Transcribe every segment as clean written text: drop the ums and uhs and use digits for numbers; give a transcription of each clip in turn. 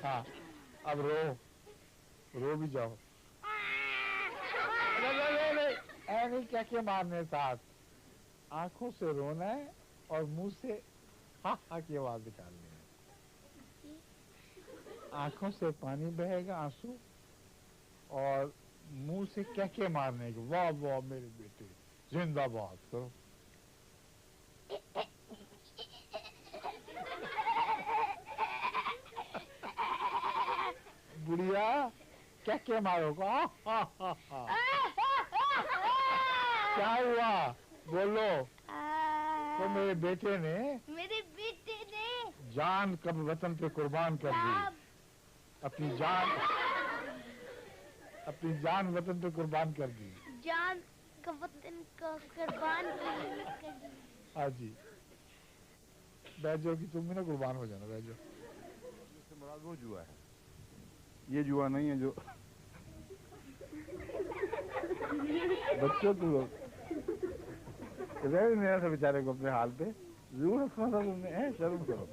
हाँ, अब रो भी जाओ। नहीं, नहीं, क्या मारने साथ, आंखों से रोना है और मुंह से हा हा की आवाज निकालनी है। आंखों से पानी बहेगा, आंसू, और मुंह से क्या मारने के, वाह वाह मेरे बेटे, जिंदाबाद करो। बुढ़िया क्या मारोगा? क्या हुआ, बोलो। तो मेरे बेटे ने जान कब वतन पे कुर्बान कर दी, अपनी जान वतन पे कुर्बान कर दी। जान का वतन को कुर्बान कर दी। हाँ जी, बैठ जाओ कि तुम भी ना कुर्बान हो जाना, बैठ जाओ। इससे मुराद वो जुआ है, ये जुआ नहीं है जो बच्चों को रह नहीं था बेचारे को अपने हाल पे, जरूर हंसना था तुमने, है शर्म करो।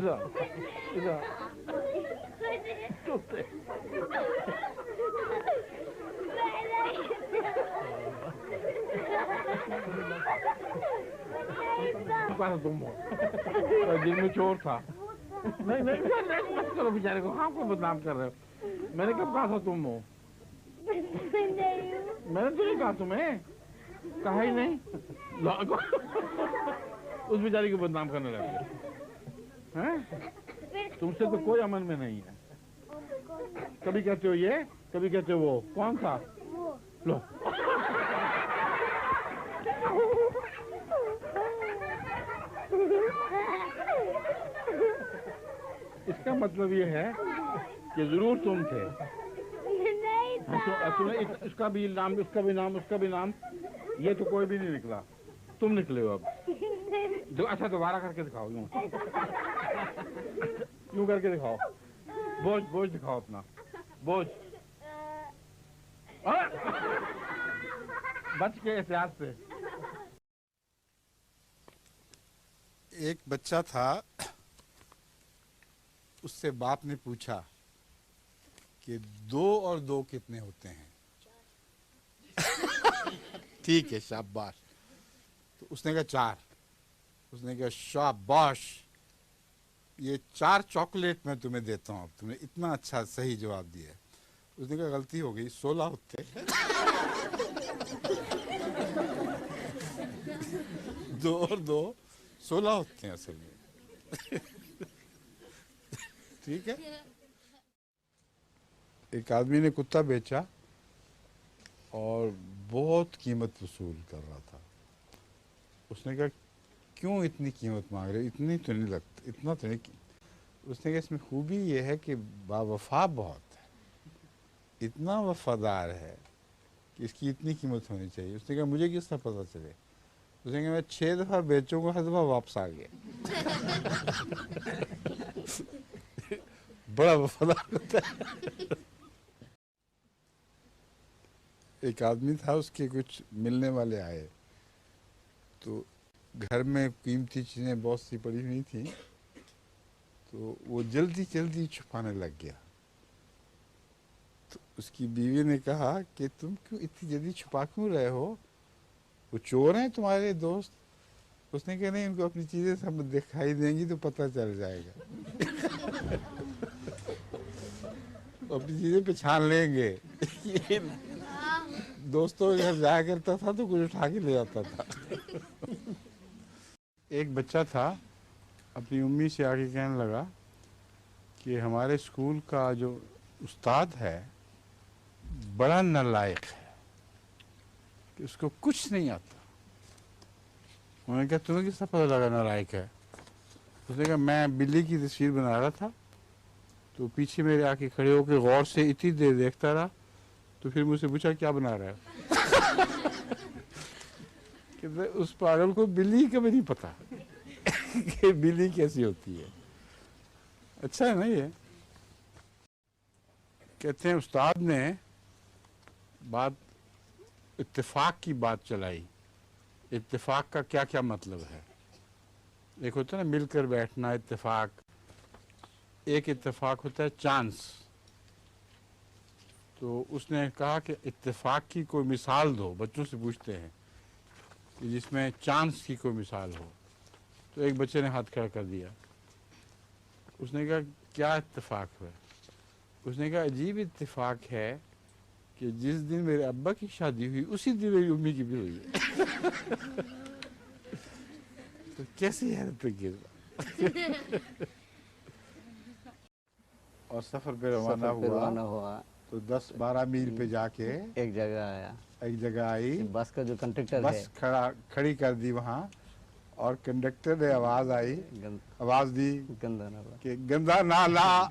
इधर तुम हो जिनमें चोर था। नहीं मत करो बेचारे को, हाँ को बदनाम कर रहे हो। मैंने कब कहा था तुम हो? मैंने तो नहीं कहा तुम्हें, कहा ही नहीं। उस बेचारी को बदनाम करने लगे हैं। तुमसे तो कोई अमन में नहीं है। कभी कहते हो ये, कभी कहते हो वो। कौन था? लो इसका मतलब ये है कि जरूर तुम थे। तुमने इसका भी नाम, उसका भी नाम, उसका भी नाम, ये तो कोई भी नहीं निकला, तुम निकले हो अब। अच्छा दोबारा करके दिखाओ, यूं करके दिखाओ, बोझ दिखाओ अपना, बोझ बच के एहतियात से। एक बच्चा था, उससे बाप ने पूछा कि 2 और 2 कितने होते हैं? ठीक है, शाबाश। तो उसने कहा 4। उसने कहा शाबाश, ये 4 चॉकलेट मैं तुम्हें देता हूँ, तुमने इतना अच्छा सही जवाब दिया। उसने कहा गलती हो गई, 16 होते हैं। 2 और 2 16 होते हैं असल में। ठीक है। एक आदमी ने कुत्ता बेचा और बहुत कीमत वसूल कर रहा था। उसने कहा क्यों इतनी कीमत मांग रहे हो? इतनी तो नहीं लगती, इतना तो नहीं। उसने कहा इसमें खूबी ये है कि बावफा बहुत है, इतना वफादार है कि इसकी इतनी कीमत होनी चाहिए। उसने कहा मुझे किस तरह पता चले? उसने कहा मैं 6 दफ़ा बेचूंगा, हर दफ़ा वापस आ गया। बड़ा वफादार होता है। एक आदमी था, उसके कुछ मिलने वाले आए, तो घर में कीमती चीज़ें बहुत सी पड़ी हुई थी, तो वो जल्दी जल्दी छुपाने लग गया। तो उसकी बीवी ने कहा कि तुम क्यों इतनी जल्दी छुपा क्यों रहे हो? वो चोर हैं तुम्हारे दोस्त? उसने कहा नहीं, उनको अपनी चीज़ें सब दिखाई देंगी तो पता चल जाएगा। अपनी चीज़ें पहचान लेंगे। दोस्तों के घर जाया करता था तो कुछ उठा के ले जाता था। एक बच्चा था, अपनी मम्मी से आके कहने लगा कि हमारे स्कूल का जो उस्ताद है बड़ा नालायक है, कि उसको कुछ नहीं आता। उन्होंने कहा तुम्हें किस पता लगा नालायक है? उसने कहा मैं बिल्ली की तस्वीर बना रहा था, तो पीछे मेरे आके खड़े होकर गौर से इतनी देर देखता रहा, तो फिर मुझसे पूछा क्या बना रहा है? कि उस पागल को बिल्ली का भी नहीं पता कि बिल्ली कैसी होती है। अच्छा है ना ये? कहते हैं उस्ताद ने बात इत्तेफाक की बात चलाई। इत्तेफाक का क्या क्या मतलब है? एक होता है ना मिलकर बैठना इत्तेफाक, एक इत्तेफाक होता है चांस। तो उसने कहा कि इत्तेफाक की कोई मिसाल दो, बच्चों से पूछते हैं कि जिसमें चांस की कोई मिसाल हो। तो एक बच्चे ने हाथ खड़ा कर दिया। उसने कहा क्या इत्तेफाक है? उसने कहा अजीब इत्तेफाक है कि जिस दिन मेरे अब्बा की शादी हुई उसी दिन मेरी उम्मी की भी हुई है। तो कैसी है और सफर पे रवाना हुआ तो 10-12 मील पे जाके एक जगह आया, एक जगह आई, बस का जो कंडक्टर बस है खड़ी कर दी वहाँ, और कंडक्टर ने आवाज दी गंदा नाला कि गंदा नाला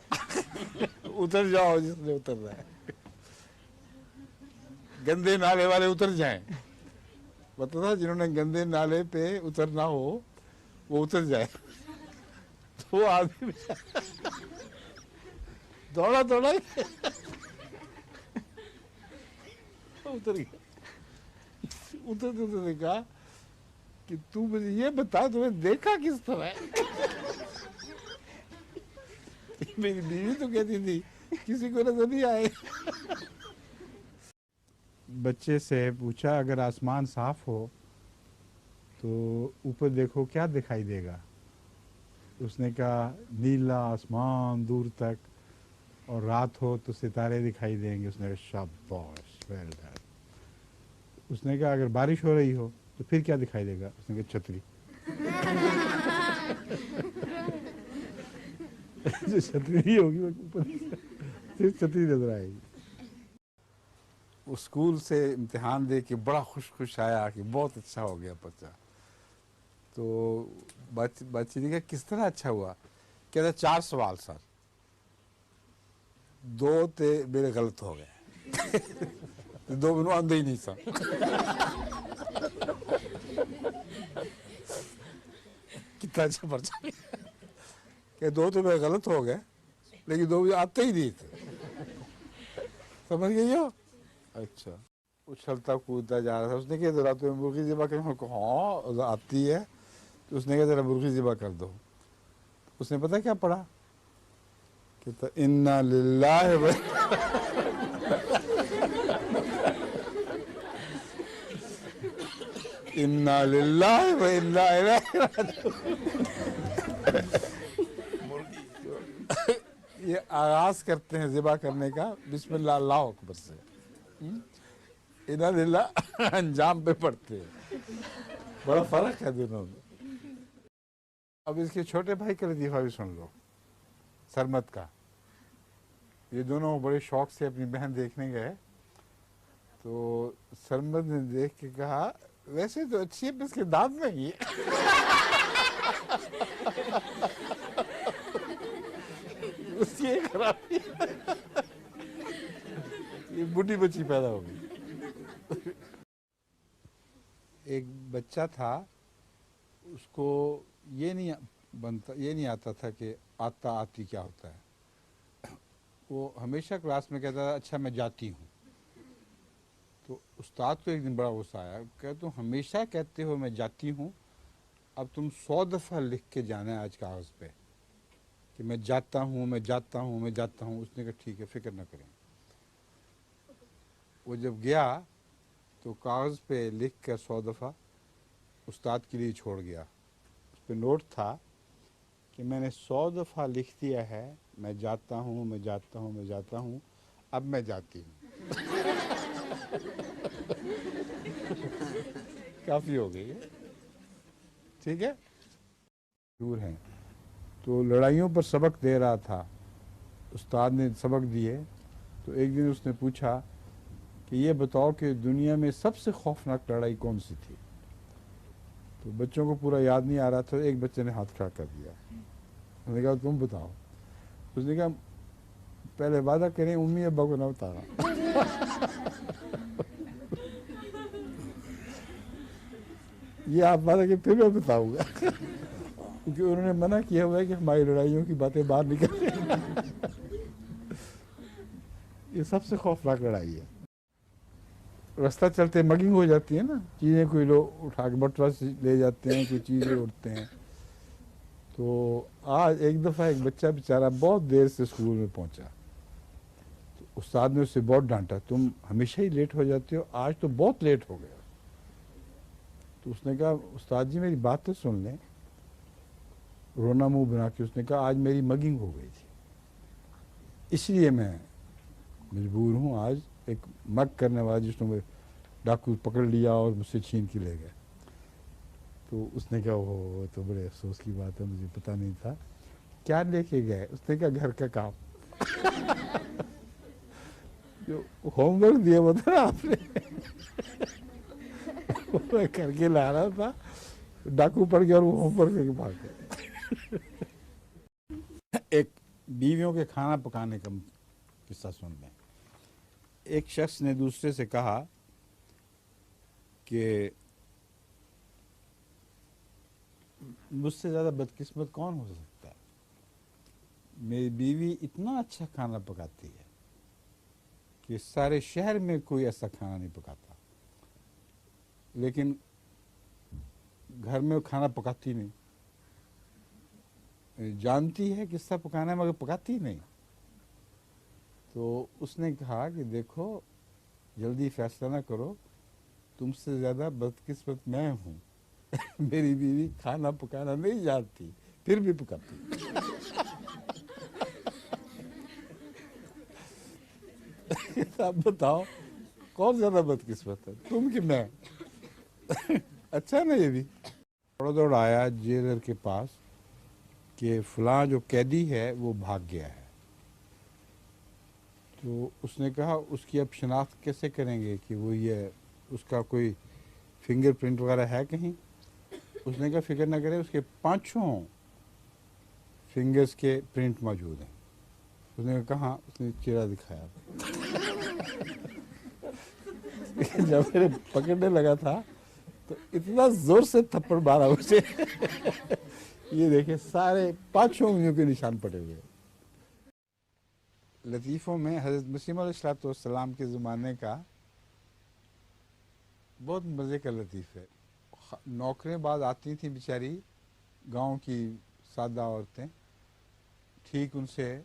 उतर जाओ, जिसने उतरना है गंदे नाले वाले उतर जाएं। पता था जिन्होंने गंदे नाले पे उतरना हो वो उतर जाए। तो वो आदमी दौड़ा उतर गया। उतरते उतरते कहा कि तू मुझे ये बता तुम्हें देखा किस तरह? मेरी बीवी तो कहती थी किसी को नजर नहीं आए। बच्चे से पूछा अगर आसमान साफ हो तो ऊपर देखो क्या दिखाई देगा? उसने कहा नीला आसमान दूर तक, और रात हो तो सितारे दिखाई देंगे। उसने कहा शाबाश, वेल डन। उसने कहा अगर बारिश हो रही हो तो फिर क्या दिखाई देगा? उसने कहा छतरी। जो छतरी नहीं होगी वो ऊपर सिर्फ छतरी नजर आएगी। वो स्कूल से इम्तिहान दे के बड़ा खुश आया कि बहुत अच्छा हो गया बच्चा। तो बच्चे ने कहा किस तरह अच्छा हुआ? कहता 4 सवाल सर, 2 ते मेरे गलत हो गए। 2 मैनू आंदे ही नहीं सर। कितना अच्छा पर्चा। कि 2 तो मेरे गलत हो गए लेकिन 2 मुझे आते ही नहीं थे। समझ गई हो? अच्छा। उछलता कूदता जा रहा था। उसने कहा जरा तुम्हें मुर्गी ज़िबा कर? हाँ आती है। तो उसने कहा जरा मुर्गी ज़िबा कर दो। उसने पता क्या पढ़ा? कहता इन्ना लिल्लाहि व इन्ना लिल्लाहि व इन्ना इलैहि राजिऊन। ये आगाज करते हैं ज़िबा करने का बिस्मिल्लाह अल्लाहु अकबर से। इन्ना लिल्लाह अंजाम पे पढ़ते हैं। बड़ा फर्क है दोनों में। अब इसके छोटे भाई का लतीफ़ा भी सुन लो, सरमत का। ये दोनों बड़े शौक से अपनी बहन देखने गए। तो सरमत ने देख के कहा वैसे तो अच्छी है, इसके दांत नहीं है। उसकी एक खराबी, ये बुढ़ी बच्ची पैदा होगी। एक बच्चा था, उसको ये नहीं आता था कि आता आती क्या होता है। वो हमेशा क्लास में कहता था अच्छा मैं जाती हूँ। तो उस्ताद को एक दिन बड़ा गुस्सा आया। कहते तुम हमेशा कहते हो मैं जाती हूँ, अब तुम 100 दफ़ा लिख के जाना है आज कागज़ पे कि मैं जाता हूँ, मैं जाता हूँ, मैं जाता हूँ। उसने कहा ठीक है, फिक्र न करें। वो जब गया तो कागज़ पे लिख कर 100 दफ़ा उस्ताद के लिए छोड़ गया। उस पर नोट था कि मैंने 100 दफ़ा लिख दिया है मैं जाता हूँ, मैं जाता हूँ, मैं जाता हूँ, अब मैं जाती हूँ। काफ़ी हो गई है, ठीक है। दूर हैं तो लड़ाइयों पर सबक दे रहा था। उस्ताद ने सबक दिए तो एक दिन उसने पूछा कि ये बताओ कि दुनिया में सबसे खौफनाक लड़ाई कौन सी थी? तो बच्चों को पूरा याद नहीं आ रहा था। एक बच्चे ने हाथ खड़ा कर दिया। उसने कहा तुम बताओ। उसने कहा पहले वादा करें उम्मी अब्बा को ना बताना। ये आप वादा के फिर मैं बताऊंगा। क्योंकि उन्होंने मना किया हुआ है कि हमारी लड़ाइयों की बातें बाहर निकलें। ये सबसे खौफनाक लड़ाई है। रास्ता चलते मगिंग हो जाती है ना, चीज़ें कोई लोग उठा के बटवा से ले जाते हैं, कोई चीज़ें उठते हैं। तो आज एक दफ़ा एक बच्चा बेचारा बहुत देर से स्कूल में पहुंचा, तो उस्ताद ने उसे बहुत डांटा, तुम हमेशा ही लेट हो जाते हो, आज तो बहुत लेट हो गया। तो उसने कहा उस्ताद जी मेरी बात तो सुन लें। रोना मुंह बना के उसने कहा आज मेरी मगिंग हो गई थी, इसलिए मैं मजबूर हूँ। आज एक मग करने वाला जिसने मुझे डाकू पकड़ लिया और मुझसे छीन के ले गए। तो उसने कहा वो तो बड़े अफसोस की बात है, मुझे पता नहीं था। क्या लेके गए? उसने कहा घर का काम। जो होमवर्क दिया हुआ था ना आपने, वो मैं करके ला रहा था, डाकू पड़ गया और वो होमवर्क लेके भाग गया। एक बीवियों के खाना पकाने का किस्सा सुन लें। एक शख्स ने दूसरे से कहा कि मुझसे ज़्यादा बदकिस्मत कौन हो सकता है, मेरी बीवी इतना अच्छा खाना पकाती है कि सारे शहर में कोई ऐसा खाना नहीं पकाता, लेकिन घर में वो खाना पकाती नहीं, जानती है किस्सा पकाना है मगर पकाती नहीं। तो उसने कहा कि देखो जल्दी फैसला ना करो, तुमसे ज़्यादा बदकिस्मत मैं हूँ। मेरी बीवी खाना पकाना नहीं जानती, फिर भी पकाती। अब बताओ कौन ज़्यादा बदकिस्मत है, तुम कि मैं? अच्छा ना ये भी। दौड़ दौड़ आया जेलर के पास कि फलां जो कैदी है वो भाग गया है। तो उसने कहा उसकी अब शनाख्त कैसे करेंगे कि वो ये उसका कोई फिंगरप्रिंट वगैरह है कहीं? उसने कहा फिक्र ना करें, उसके 5 फिंगर्स के प्रिंट मौजूद हैं। उसने कहा उसने चेहरा दिखाया। जब मेरे पकड़ने लगा था तो इतना जोर से थप्पड़ मारा मुझे। ये देखिए सारे 5 उंगलियों के निशान पड़े हुए। लतीफ़ों में हज़रत मसीह अलैहिस्सलाम के ज़माने का बहुत मज़े का लतीफ़ है। नौकरें बाद आती थी बेचारी, गांव की सादा औरतें, ठीक उनसे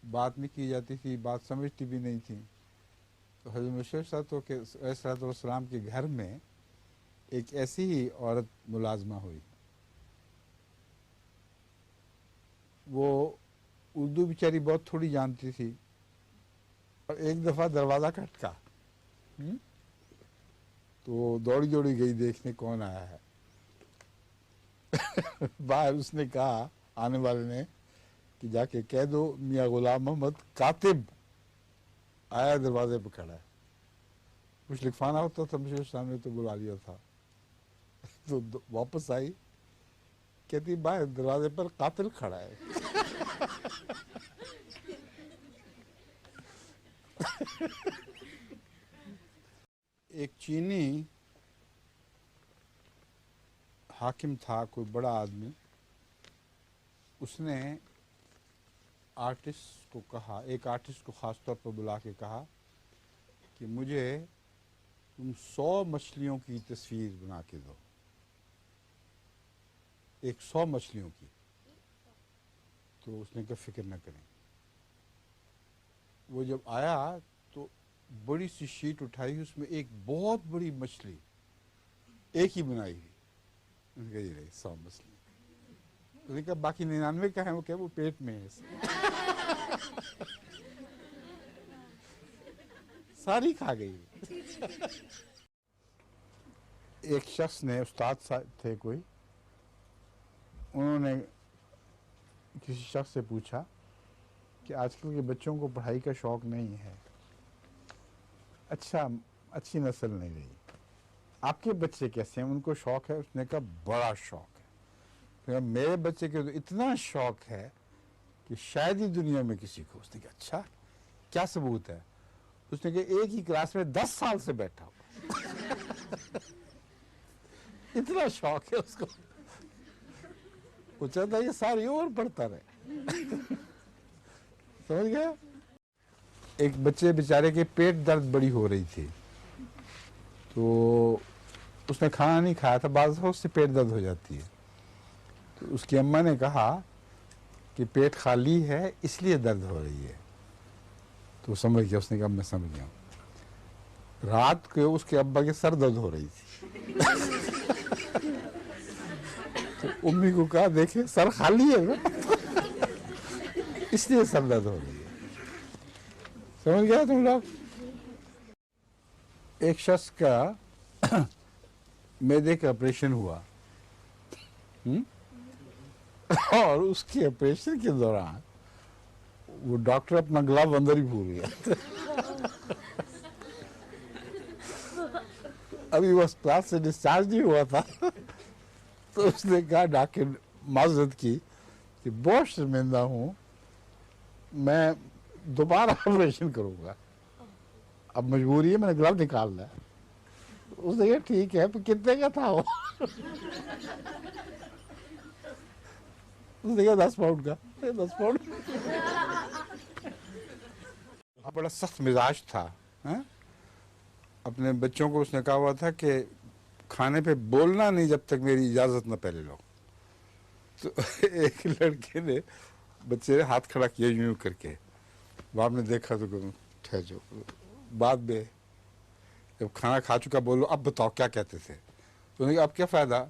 बात नहीं की जाती थी, बात समझती भी नहीं थी। तो हज़रत अलैहिस्सलाम के घर में एक ऐसी ही औरत मुलाजमा हुई। वो उर्दू बेचारी बहुत थोड़ी जानती थी और एक दफ़ा दरवाज़ा खटका तो दौड़ी दौड़ी गई देखने कौन आया है। बाहर उसने कहा आने वाले ने कि जाके कह दो मियाँ गुलाम मोहम्मद कातिब आया, दरवाजे पर खड़ा है। कुछ लिखवाना होता था, मुझे सामने तो बुला लिया था। तो वापस आई, कहती बाहर दरवाजे पर कातिल खड़ा है। एक चीनी हाकिम था, कोई बड़ा आदमी, उसने आर्टिस्ट को कहा, एक आर्टिस्ट को ख़ास तौर पर बुला के कहा कि मुझे तुम 100 मछलियों की तस्वीर बना के दो, 100 मछलियों की। तो उसने कहा फिक्र न करें। वो जब आया तो बड़ी सी शीट उठाई, उसमें एक बहुत बड़ी मछली एक ही बनाई हुई। उन्होंने कहा ये रही 100 मछली। उसने कहा बाकी 99 का है? वो क्या वो पेट में है। सारी खा गई। एक शख्स ने, उस्ताद थे कोई, उन्होंने किसी शख्स से पूछा कि आजकल के बच्चों को पढ़ाई का शौक़ नहीं है, अच्छी नस्ल नहीं रही, आपके बच्चे कैसे हैं, उनको शौक़ है? उसने कहा बड़ा शौक़ है। फिर मेरे बच्चे के तो इतना शौक़ है कि शायद ही दुनिया में किसी को। उसने कहा अच्छा क्या सबूत है? उसने कहा एक ही क्लास में 10 साल से बैठा हुआ। इतना शौक़ है उसको, वो चाहता है ये सारी उम्र पढ़ता रहे। समझ गया? एक बच्चे बेचारे के पेट दर्द बड़ी हो रही थी, तो उसने खाना नहीं खाया था, बाद में उससे पेट दर्द हो जाती है। तो उसकी अम्मा ने कहा कि पेट खाली है इसलिए दर्द हो रही है। तो समझ गया, उसने कहा मैं समझ गया। रात को उसके अब्बा के सर दर्द हो रही थी तो उम्मी को कहा देखे सर खाली है ना इसलिए सर दर्द हो रही है। समझ गया तुम लोग? एक शख्स का मैदे का ऑपरेशन हुआ, और उसके ऑपरेशन के दौरान वो डॉक्टर अपना ग्लव अंदर ही भूल गया अभी वो क्लास से डिस्चार्ज नहीं हुआ था तो उसने कहा डॉक्टर माजरत की कि बहुत शर्मिंदा हूँ, मैं दोबारा ऑपरेशन करूँगा, अब मजबूरी है, मैंने ग्लव निकालना है। उसने कहा ठीक है, पर कितने का था वो उसने कहा 10 पाउंड का। 10 पाउंड बड़ा सख्त मिजाज था, है? अपने बच्चों को उसने कहा हुआ था कि खाने पे बोलना नहीं जब तक मेरी इजाज़त न पहले लो। तो एक लड़के ने बच्चे ने हाथ खड़ा किया यूं करके, बाप ने देखा तो ठहर जाओ, बाद में जब खाना खा चुका बोलो अब बताओ क्या कहते थे। तो उन्होंने कहा अब क्या फ़ायदा,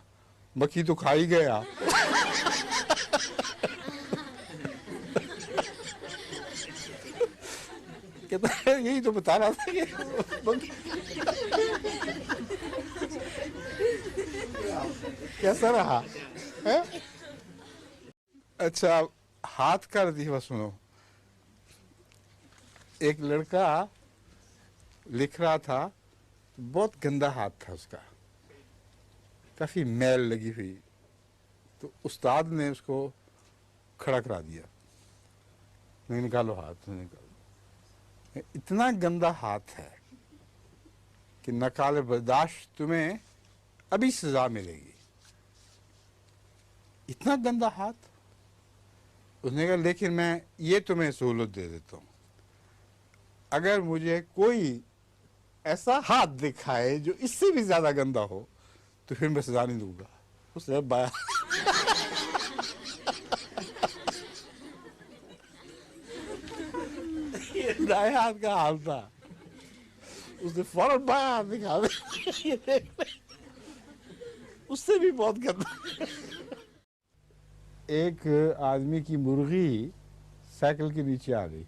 मक्खी तो खा ही गया कहता है यही तो बता रहा था कि कैसा रहा है? अच्छा, हाथ का लतीफ़ा सुनो। एक लड़का लिख रहा था, बहुत गंदा हाथ था उसका, काफ़ी मैल लगी हुई, तो उस्ताद ने उसको खड़ा करा दिया, नहीं निकालो हाथ, नहीं निकालो। इतना गंदा हाथ है कि नकाले बर्दाश्त, तुम्हें अभी सजा मिलेगी। इतना गंदा हाथ। उसने कहा लेकिन मैं ये तुम्हें सहूलत दे देता हूँ, अगर मुझे कोई ऐसा हाथ दिखाए जो इससे भी ज्यादा गंदा हो तो फिर मैं सजा नहीं दूंगा। उसने बाया ये दाएं हाथ का हाल था, उसने फौरन बाया हाथ दिखा दिया उससे भी बहुत गंदा। एक आदमी की मुर्गी साइकिल के नीचे आ गई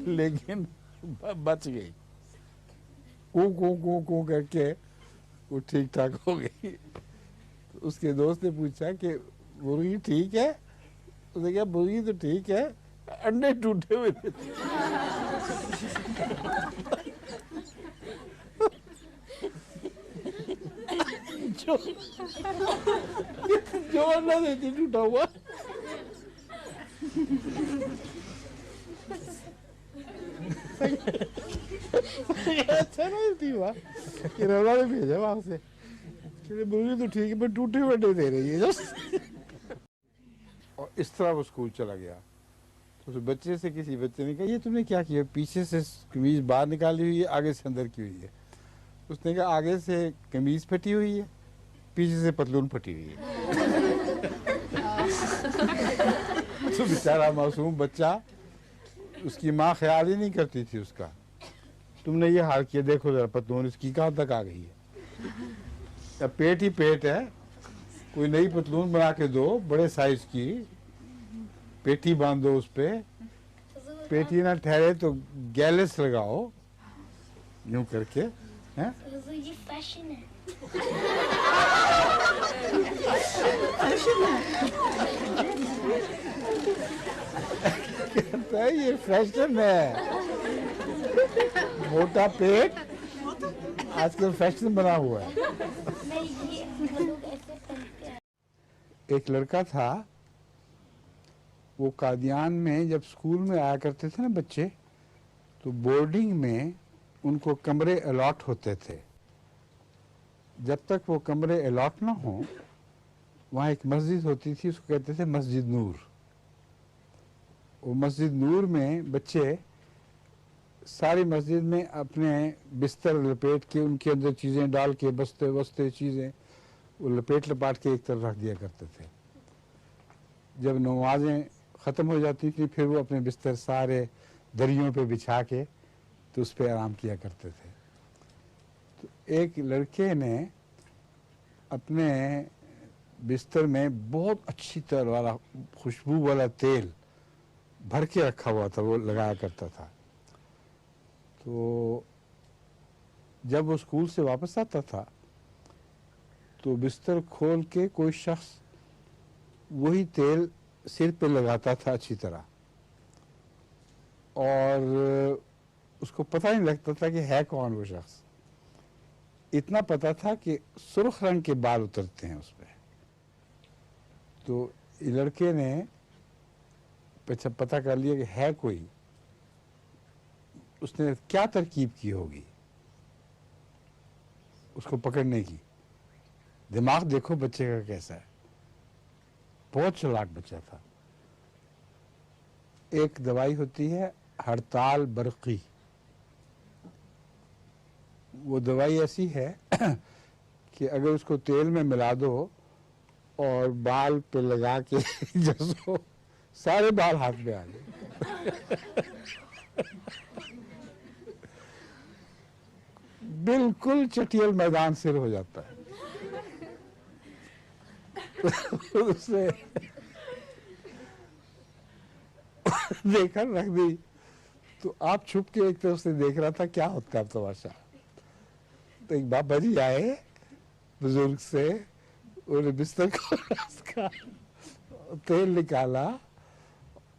लेकिन बच गई, कू करके वो ठीक ठाक हो गई। तो उसके दोस्त ने पूछा कि मुर्गी ठीक है? उसने कहा मुर्गी तो ठीक है, अंडे टूटे हुए थे जो अंडा देती टूटा हुआ। अच्छा नहीं थी वहाँ, किराना ने भेजा वहां से, मुर्गी तो ठीक है पर टूटे हुए अंडे दे रही है और इस तरह वो स्कूल चला गया। तो उस बच्चे से किसी बच्चे ने कहा ये तुमने क्या किया, पीछे से कमीज बाहर निकाली हुई है, आगे से अंदर की हुई है। उसने कहा आगे से कमीज फटी हुई है, पीछे से पतलून फटी हुई है तो बेचारा मासूम बच्चा, उसकी माँ ख्याल ही नहीं करती थी उसका। तुमने ये हाल किया, देखो जरा पतलून इसकी कहाँ तक आ गई है, या पेट ही पेट है, कोई नई पतलून बना के दो बड़े साइज की, पेटी बांध दो उस पे, पेटी ना ठहरे तो गैलेस लगाओ यूं करके, हैं? ये फैशन है। कहता है ये फैशन है, मोटा पेट आजकल फैशन बना हुआ है। नहीं, ये लोग ऐसे पहनते हैं। एक लड़का था, वो कादियान में जब स्कूल में आया करते थे ना बच्चे, तो बोर्डिंग में उनको कमरे अलॉट होते थे। जब तक वो कमरे अलॉट ना हो, वहाँ एक मस्जिद होती थी, उसको कहते थे मस्जिद नूर। वो मस्जिद नूर में बच्चे सारी मस्जिद में अपने बिस्तर लपेट के उनके अंदर चीज़ें डाल के बस्ते बस्ते चीज़ें वो लपेट लपाट के एक तरफ रख दिया करते थे। जब नमाजें ख़त्म हो जाती थी फिर वो अपने बिस्तर सारे दरियों पे बिछा के तो उस पर आराम किया करते थे। तो एक लड़के ने अपने बिस्तर में बहुत अच्छी तरह वाला खुशबू वाला तेल भर के रखा हुआ था, वो लगाया करता था। तो जब वो स्कूल से वापस आता था तो बिस्तर खोल के कोई शख्स वही तेल सिर पे लगाता था अच्छी तरह, और उसको पता नहीं लगता था कि है कौन वो शख्स। इतना पता था कि सुर्ख रंग के बाल उतरते हैं उस पर। तो लड़के ने पता कर लिया कि है कोई। उसने क्या तरकीब की होगी उसको पकड़ने की। दिमाग देखो बच्चे का कैसा है, बहुत चालाक बच्चा था। एक दवाई होती है हड़ताल बरकी। वो दवाई ऐसी है कि अगर उसको तेल में मिला दो और बाल पे लगा के जसो सारे बाल हाथ में आ गए। बिल्कुल चटियल मैदान सिर हो जाता है। उसने देखकर रख दी। तो आप छुप के एक तरफ से देख रहा था क्या होता है तमाशा। तो एक बाबा जी आए बुजुर्ग से, उन्हें बिस्तर को उसका तेल निकाला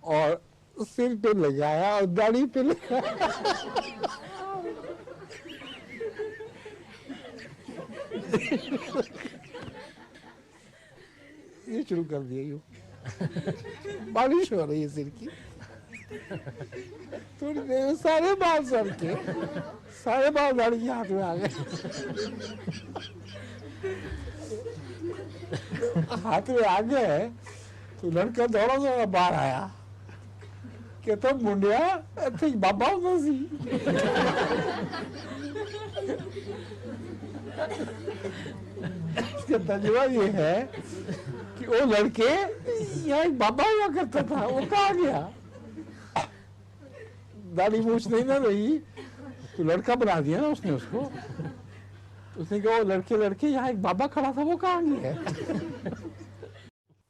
और सिर पे लगाया और दाढ़ी पे लगाया। ये शुरू कर दिया यूं मालिश हो रही है सिर की। थोड़ी देर में सारे बाल सर के सारे बाल दाढ़ी के हाथ में आ गए। हाथ में आ गए तो लड़का दौड़ा दौड़ा बाहर आया। कहता मुंडिया इतने बाबा होता सी। इसका तजुर्बा ये है कि वो लड़के यहाँ एक बाबा हुआ करता था, वो कहाँ गया। दाढ़ी मूछ नहीं ना रही तो लड़का बना दिया ना उसने उसको। उसने कहा वो लड़के लड़के यहाँ एक बाबा खड़ा था, वो कहाँ गया।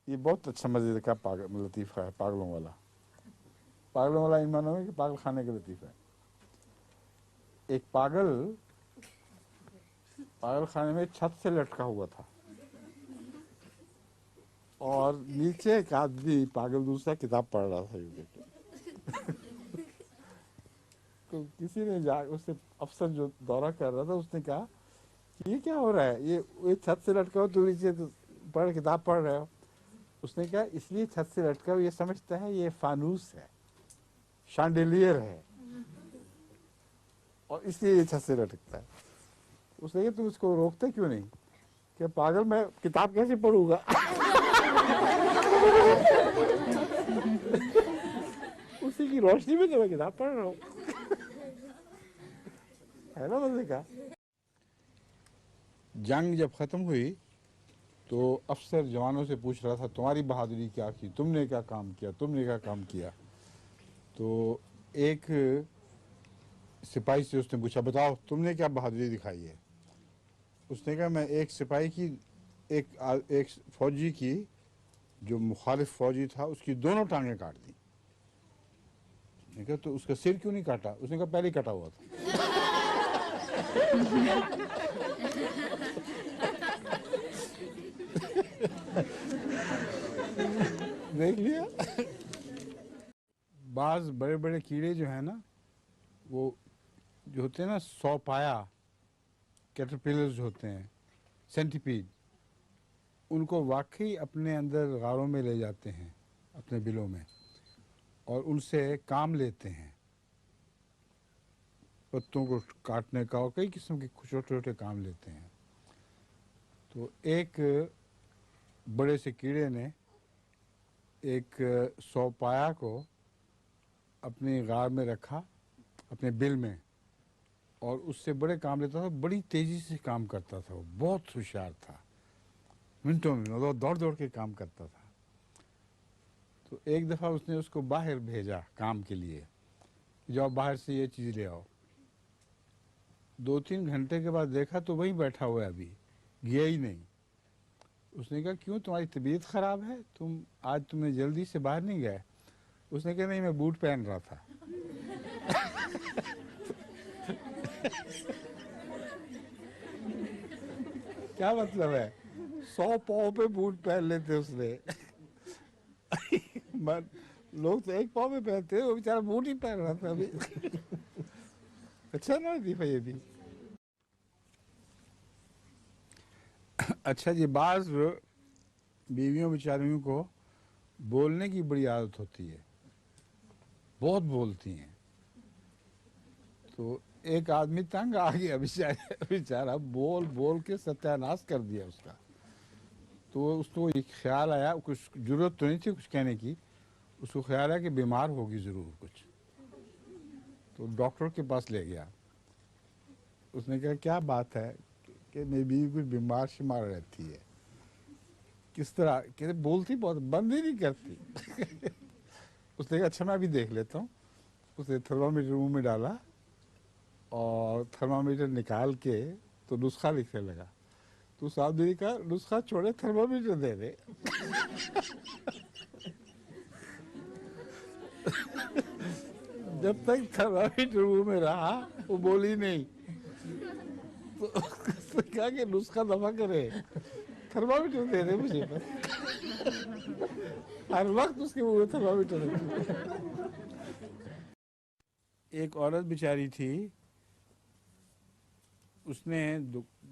ये बहुत अच्छा मजे का लतीफ़ा है पागलों वाला। पागलों वाला इन मानों में कि पागल खाने का लतीफ़ा है। एक पागल खाने में छत से लटका हुआ था और नीचे एक आदमी पागल दूसरा किताब पढ़ रहा था यूं देख। तो किसी ने उससे अफसर जो दौरा कर रहा था उसने कहा कि ये क्या हो रहा है, ये छत से लटका हो तो नीचे किताब पढ़ रहे हो। उसने कहा इसलिए छत से लटका हो, ये समझता है ये फानूस है, शांडिलियर है, और इसलिए ये छत से लटकता है। उसने कहा तुम इसको रोकते क्यों नहीं। क्या पागल मैं किताब कैसे पढ़ूंगा। उसी की रोशनी में तो मैं किताब पढ़ रहा हूँ। है ना मजे का। जंग जब खत्म हुई तो अफसर जवानों से पूछ रहा था तुम्हारी बहादुरी क्या की, तुमने क्या काम किया, तुमने क्या काम किया। तो एक सिपाही से उसने पूछा बताओ तुमने क्या बहादुरी दिखाई है। उसने कहा मैं एक सिपाही की एक फौजी की जो मुखालिफ फौजी था उसकी दोनों टांगें काट दी। उसने कहा तो उसका सिर क्यों नहीं काटा। उसने कहा पहले ही कटा हुआ था। देख लिया। बाज बड़े बड़े कीड़े जो है ना वो जो होते हैं ना 100 पाया कैटरपिलर्स होते हैं, सेंटीपीड, उनको वाकई अपने अंदर गारों में ले जाते हैं अपने बिलों में और उनसे काम लेते हैं, पत्तों को काटने का और कई किस्म के छोटे छोटे काम लेते हैं। तो एक बड़े से कीड़े ने एक 100 पाया को अपनी गार में रखा اپنے بل میں، اور اس سے بڑے کام لیتا تھا، بڑی تیزی سے کام کرتا تھا، وہ بہت ہوشیار تھا، منٹوں میں وہ دوڑ دوڑ کے کام کرتا تھا۔ تو ایک دفعہ اس نے اس کو باہر بھیجا کام کے لیے، جاؤ باہر سے یہ چیز لے آؤ۔ 2-3 گھنٹے کے بعد دیکھا تو وہیں بیٹھا ہوا ہے، ابھی گیا ہی نہیں۔ اس نے کہا کیوں، تمہاری طبیعت خراب ہے، آج تمہیں جلدی سے باہر نہیں گئے؟ اس نے کہا نہیں، میں بوٹ پہن رہا تھا۔ کیا مطلب ہے؟ 100 پاؤں پہ بوٹ پہن لیتے اس نے، لوگ تو 1 پاؤں پہ پہنتے ہیں، وہ بیچارہ بوٹ ہی پہن رہا تھا ابھی۔ اچھا نا لطیفہ یہ بھی۔ اچھا جی، بعض بیویوں بیچاریوں کو بولنے کی بڑی عادت ہوتی ہے، بہت بولتی ہیں۔ تو ایک آدمی تنگ آ گیا بیچارہ بول بول کے ستیہ ناش کر دیا اس کا۔ تو اس کو ایک خیال آیا، کچھ ضرورت تو نہیں تھی کچھ کہنے کی، اس کو خیال آیا کہ بیمار ہوگی ضرور کچھ، تو ڈاکٹر کے پاس لے گیا۔ اس نے کہا کیا بات ہے کہ میری بیوی کچھ بیمار شمار رہتی ہے؟ کس طرح؟ کہ بولتی بہت، بند ہی نہیں کرتی۔ اس نے کہا اچھا میں ابھی دیکھ لیتا ہوں۔ اس نے تھرمامیٹر منہ میں ڈالا اور تھرمامیٹر نکال کے تو نسخہ لکھنے لگا۔ تو اس آدمی نے کہا نسخہ چھوڑے، تھرمامیٹر دے دے۔ جب تک تھرمامیٹر منہ میں رہا وہ بولی نہیں، تو اس نے کہا کہ نسخہ دفع کرے، تھرمامیٹر دے دے مجھے بس۔ ہر وقت اس کے منہ میں تھرمامیٹر رکھتی۔ ایک عورت بیچاری تھی، اس نے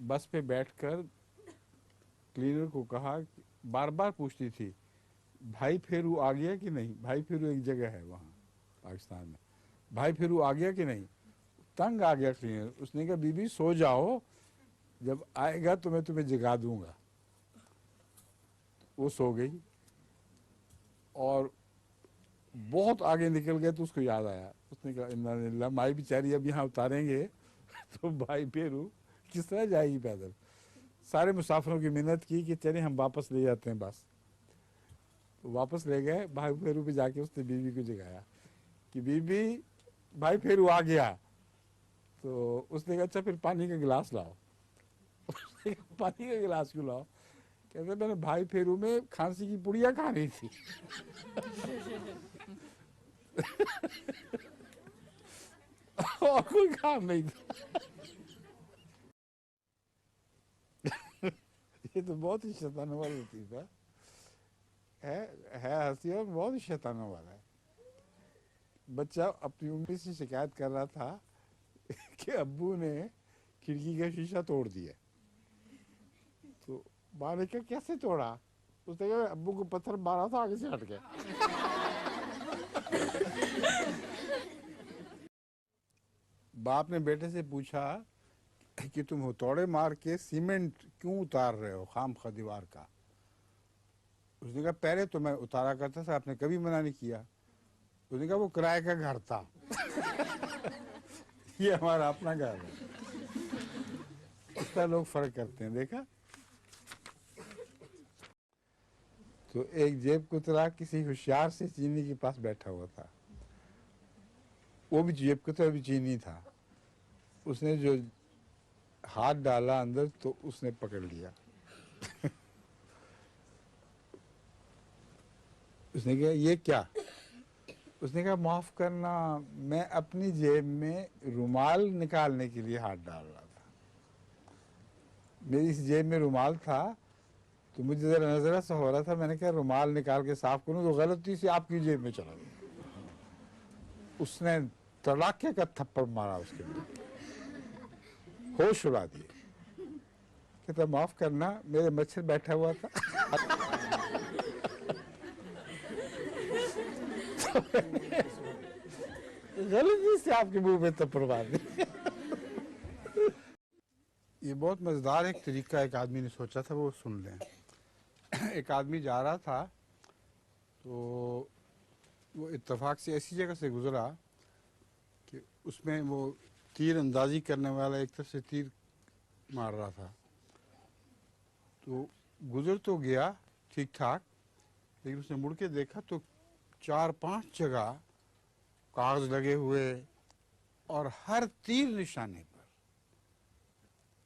بس پہ بیٹھ کر کلینر کو کہا، بار بار پوچھتی تھی بھائی پھیرو آ گیا کہ نہیں، بھائی پھیرو ایک جگہ ہے وہاں پاکستان میں، بھائی پھیرو آ گیا کہ نہیں۔ تنگ آ گیا کلینر، اس نے کہا بی بی سو جاؤ، جب آئے گا تو میں تمہیں جگا دوں گا۔ وہ سو گئی، اور بہت آگے نکل گئے تو اس کو یاد آیا، اس نے کہا انا للہ، مائی بیچاری اب یہاں اتاریں گے تو بھائی پھیرو کس طرح جائے گی پیدل؟ سارے مسافروں کی منت کی کہ چلیں ہم واپس لے جاتے ہیں بس۔ واپس لے گئے، بھائی پھیرو پہ جا کے اس نے بیوی کو جگایا کہ بی بی بھائی پھیرو آ گیا۔ تو اس نے کہا اچھا پھر پانی کا گلاس لاؤ۔ پانی کا گلاس کیوں لاؤ؟ کہتے میں نے بھائی پھیرو میں کھانسی کی پڑیاں کھانی تھی۔ اور کوئی کام نہیں تھا۔ یہ تو بہت ہی شیطانوں والا لطیفہ ہے ہنسی، اور بہت ہی شیطانوں والا ہے۔ بچہ اپنی امی سے شکایت کر رہا تھا کہ ابو نے کھڑکی کا شیشہ توڑ دیا۔ تو ماں نے کہا کیسے توڑا؟ اس نے کہا ابو کو پتھر مارا تھا، آگے سے ہٹ گیا۔ باپ نے بیٹے سے پوچھا کہ تم ہتھوڑے مار کے سیمنٹ کیوں اتار رہے ہو خام خواہ دیوار کا؟ اس نے کہا پہلے تو میں اتارا کرتا تھا، آپ نے کبھی منع نہیں کیا۔ اس نے کہا وہ کرائے کا گھر تھا، یہ ہمارا اپنا گھر ہے۔ اس طرح لوگ فرق کرتے ہیں، دیکھا؟ تو ایک جیب کترا کسی ہوشیار سے چینی کے پاس بیٹھا ہوا تھا، وہ بھی جیب کترا بھی چینی تھا۔ اس نے جو ہاتھ ڈالا اندر تو اس نے پکڑ لیا۔ اس نے کہا یہ کیا؟ اس نے کہا معاف کرنا، میں اپنی جیب میں رومال نکالنے کے لیے ہاتھ ڈال رہا تھا، میری اس جیب میں رومال تھا تو مجھے ذرا نظرہ سا ہو رہا تھا، میں نے کہا رومال نکال کے صاف کروں تو غلطی سے آپ کی جیب میں چلا گیا۔ اس نے تڑاکے کا تھپڑ مارا اس کے منہ، ہوش اڑا دیے۔ کہتا معاف کرنا، میرے مچھر بیٹھا ہوا تھا۔ غلطی سے آپ کے منہ میں تھپڑ مار دی۔ یہ بہت مزیدار ایک طریقہ ایک آدمی نے سوچا تھا، وہ سن لیں۔ ایک آدمی جا رہا تھا تو وہ اتفاق سے ایسی جگہ سے گزرا کہ اس میں وہ تیر اندازی کرنے والا ایک طرف سے تیر مار رہا تھا، تو گزر تو گیا ٹھیک ٹھاک، لیکن اس نے مڑ کے دیکھا تو 4-5 جگہ کاغذ لگے ہوئے اور ہر تیر نشانے پر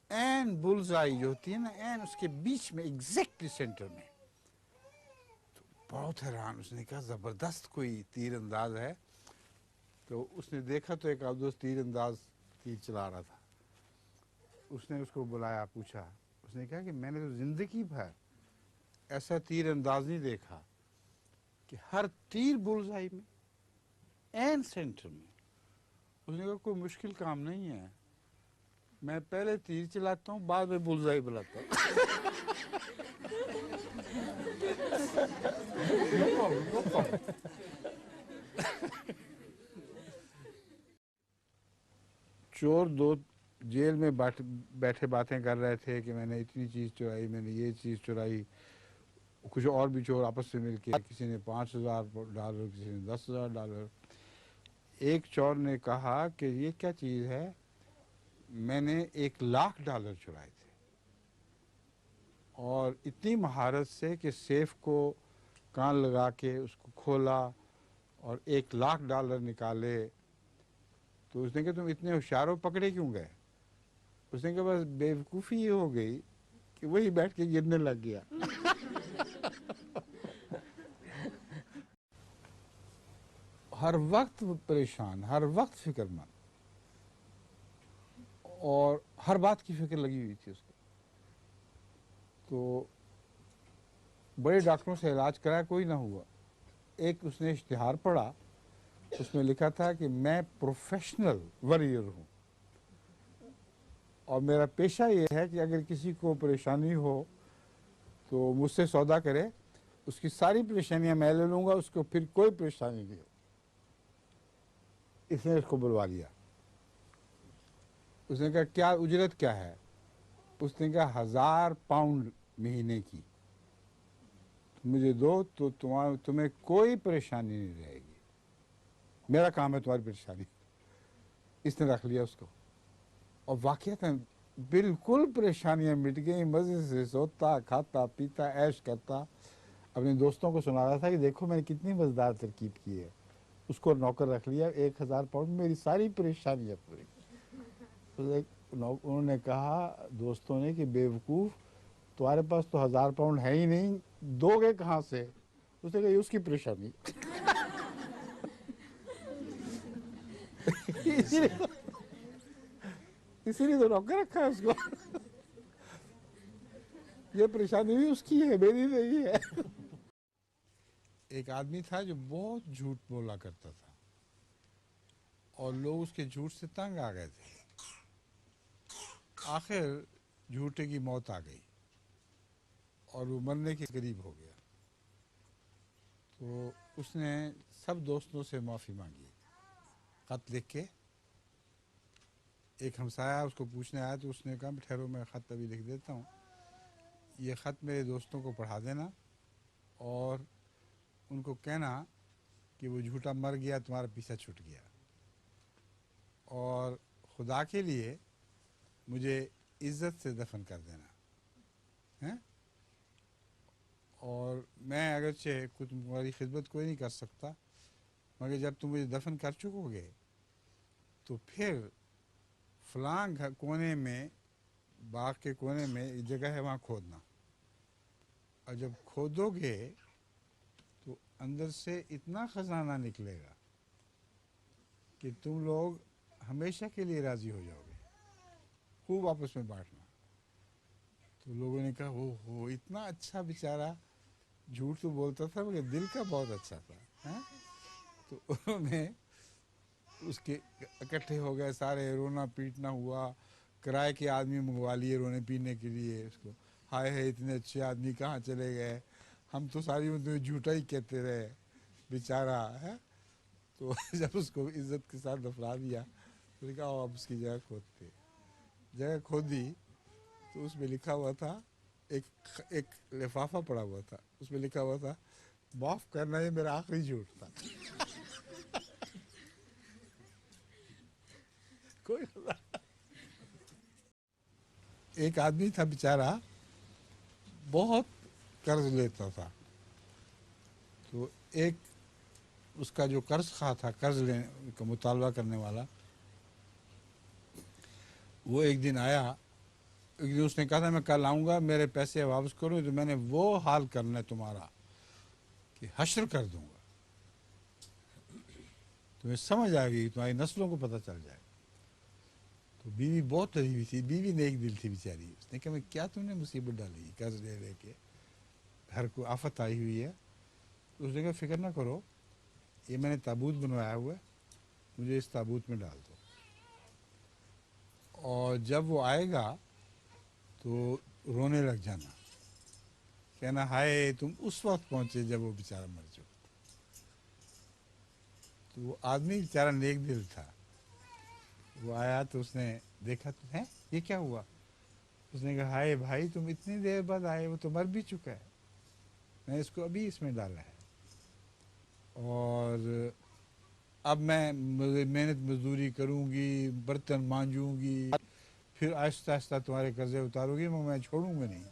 این بلزائی جو ہوتی ہے نا، این اس کے بیچ میں ایگزیکٹلی سینٹر میں. تو بہت حیران، اس نے کہا زبردست کوئی تیر انداز ہے. تو اس نے دیکھا تو ایک عبدالس تیر انداز تیر چلا رہا تھا. اس نے اس کو بلایا، پوچھا. اس نے کہا کہ میں نے تو زندگی بھر ایسا تیر انداز نہیں دیکھا کہ ہر تیر بلزائی میں، این سینٹر میں. اس نے کہا کوئی مشکل کام نہیں ہے، میں پہلے تیر چلاتا ہوں، بعد میں بلزائی بلاتا ہوں. No problem. چور دو جیل میں بیٹھے باتیں کر رہے تھے کہ میں نے اتنی چیز چرائی، میں نے یہ چیز چرائی. کچھ اور بھی چور آپس میں مل کے، کسی نے $5,000، کسی نے $10,000. ایک چور نے کہا کہ یہ کیا چیز ہے؟ میں نے $1,00,000 چرائے تھے، اور اتنی مہارت سے کہ سیف کو کان لگا کے اس کو کھولا اور $1,00,000 نکالے. تو اس نے کہا تم اتنے ہوشیاروں پکڑے کیوں گئے؟ اس نے کہا بس بیوقوفی یہ ہو گئی کہ وہی بیٹھ کے گرنے لگ گیا. ہر وقت پریشان، ہر وقت فکر مند، اور ہر بات کی فکر لگی ہوئی تھی اس کو. تو بڑے ڈاکٹروں سے علاج کرایا، کوئی نہ ہوا. ایک اس نے اشتہار پڑھا، اس میں لکھا تھا کہ میں پروفیشنل وریئر ہوں، اور میرا پیشہ یہ ہے کہ اگر کسی کو پریشانی ہو تو مجھ سے سودا کرے، اس کی ساری پریشانیاں میں لے لوں گا، اس کو پھر کوئی پریشانی نہیں ہو. اس نے اس کو بلوا لیا. اس نے کہا کیا اجرت کیا ہے؟ اس نے کہا £1,000 مہینے کی مجھے دو تو تمہیں کوئی پریشانی نہیں رہے گی، میرا کام ہے تمہاری پریشانی. اس نے رکھ لیا اس کو، اور واقعات بالکل پریشانیاں مٹ گئیں. مزے سے سوتا، کھاتا، پیتا، عیش کرتا. اپنے دوستوں کو سنا رہا تھا کہ دیکھو میں نے کتنی مزیدار ترکیب کی ہے. اس کو نوکر رکھ لیا. £1,000 میری ساری پریشانیاں پوری. انہوں نے کہا دوستوں نے کہ بیوقوف، تمہارے پاس تو £1,000 ہے ہی نہیں، دو گے کہاں سے؟ اس نے کہا یہ اس کی پریشانی. اسی لیے تو نوکر رکھا ہے اس کو. یہ پریشانی بھی اس کی ہے، میری نہیں ہے. ایک آدمی تھا جو بہت جھوٹ بولا کرتا تھا، اور لوگ اس کے جھوٹ سے تنگ آ گئے تھے. آخر جھوٹے کی موت آ گئی اور وہ مرنے کے قریب ہو گیا. تو اس نے سب دوستوں سے معافی مانگی، خط لکھ کے. ایک ہمسایہ اس کو پوچھنے آیا تو اس نے کہا ٹھہرو میں خط ابھی لکھ دیتا ہوں، یہ خط میرے دوستوں کو پڑھا دینا اور ان کو کہنا کہ وہ جھوٹا مر گیا، تمہارا پیچھا چھوٹ گیا، اور خدا کے لیے مجھے عزت سے دفن کر دینا. اور میں اگرچہ کچھ تمہاری خدمت کوئی نہیں کر سکتا، مگر جب تم مجھے دفن کر چکو گے تو پھر فلاں کونے میں، باغ کے کونے میں ایک جگہ ہے، وہاں کھودنا، اور جب کھودو گے تو اندر سے اتنا خزانہ نکلے گا کہ تم لوگ ہمیشہ کے لیے راضی ہو جاؤ گے. خوب آپس میں بانٹنا. تو لوگوں نے کہا ہو اتنا اچھا بیچارہ، جھوٹ تو بولتا تھا مگر دل کا بہت اچھا تھا. تو انہوں نے اس کے اکٹھے ہو گئے سارے، رونا پیٹنا ہوا. کرائے کے آدمی منگوا لیے رونے پینے کے لیے اس کو. ہائے ہے اتنے اچھے آدمی کہاں چلے گئے، ہم تو ساری عمر جھوٹا ہی کہتے رہے بیچارہ ہے. تو جب اس کو عزت کے ساتھ دفنا دیا تو نے کہا آپ اس کی جگہ کھودتے. جگہ کھودی تو اس میں لکھا ہوا تھا، ایک لفافہ پڑا ہوا تھا، اس میں لکھا ہوا تھا معاف کرنا یہ میرا آخری جھوٹ تھا. कोई एक आदमी था बेचारा, बहुत कर्ज लेता था। तो एक उसका जो कर्ज खा था, कर्ज लेने का मुतालबा करने वाला, वो एक दिन आया। एक दिन उसने कहा था मैं कल आऊँगा, मेरे पैसे वापस करो, तो मैंने वो हाल करना है तुम्हारा कि हश्र कर दूंगा। तुम्हें समझ आ गई, तुम्हारी नस्लों को पता चल जाएगा। तो बीवी बहुत डरी हुई थी, बीवी ने एक दिल थी बेचारी। उसने कहा मैं क्या तुमने मुसीबत डाली कर्ज ले लेके, घर को आफत आई हुई है। तो उसने कहा फिक्र ना करो, ये मैंने ताबूत बनवाया हुआ है, मुझे इस ताबूत में डाल दो, और जब वो आएगा तो रोने लग जाना, कहना हाय तुम उस वक्त पहुंचे जब वो बेचारा मर चुका। तो वो आदमी बेचारा नेक दिल था, वो आया तो उसने देखा तो है ये क्या हुआ। उसने कहा हाय भाई तुम इतनी देर बाद आए, वो तो मर भी चुका है, मैं इसको अभी इसमें डाला है, और अब मैं मेहनत मजदूरी करूंगी, बर्तन मांजूंगी, फिर आहिस्ता आहिस्ता तुम्हारे कर्जे उतारूंगी, मैं छोड़ूंगा नहीं।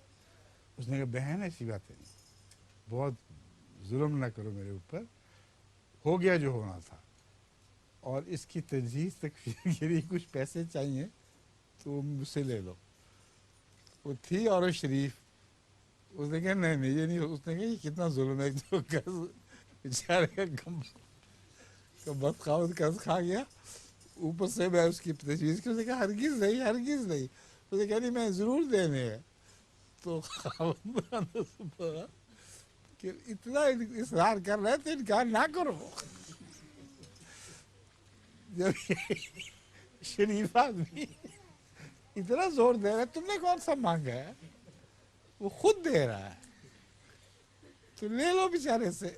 उसने कहा बहन ऐसी बात है नहीं, बहुत जुल्म ना करो मेरे ऊपर, हो गया जो होना था, और इसकी तजहीज़ तक के लिए कुछ पैसे चाहिए तो मुझसे ले लो। वो थी और शरीफ, उसने कहा नहीं नहीं ये नहीं। उसने कहा ये कितना जुल्म है, जो कर्ज बेचारे का बदखाउद कर्ज खा गया, ऊपर से मैं उसकी तजवीज़ की। उसने कहा हरगिज़ नहीं हरगिज़ नहीं। उसने कहा नहीं मैं ज़रूर देने हैं। तो कि इतना इसरार कर रहे थे, इनकार ना करो। जब शरीफ आदमी इतना जोर दे रहा है, तुमने कौन सा मांगा है, वो खुद दे रहा है, तो ले लो बेचारे से।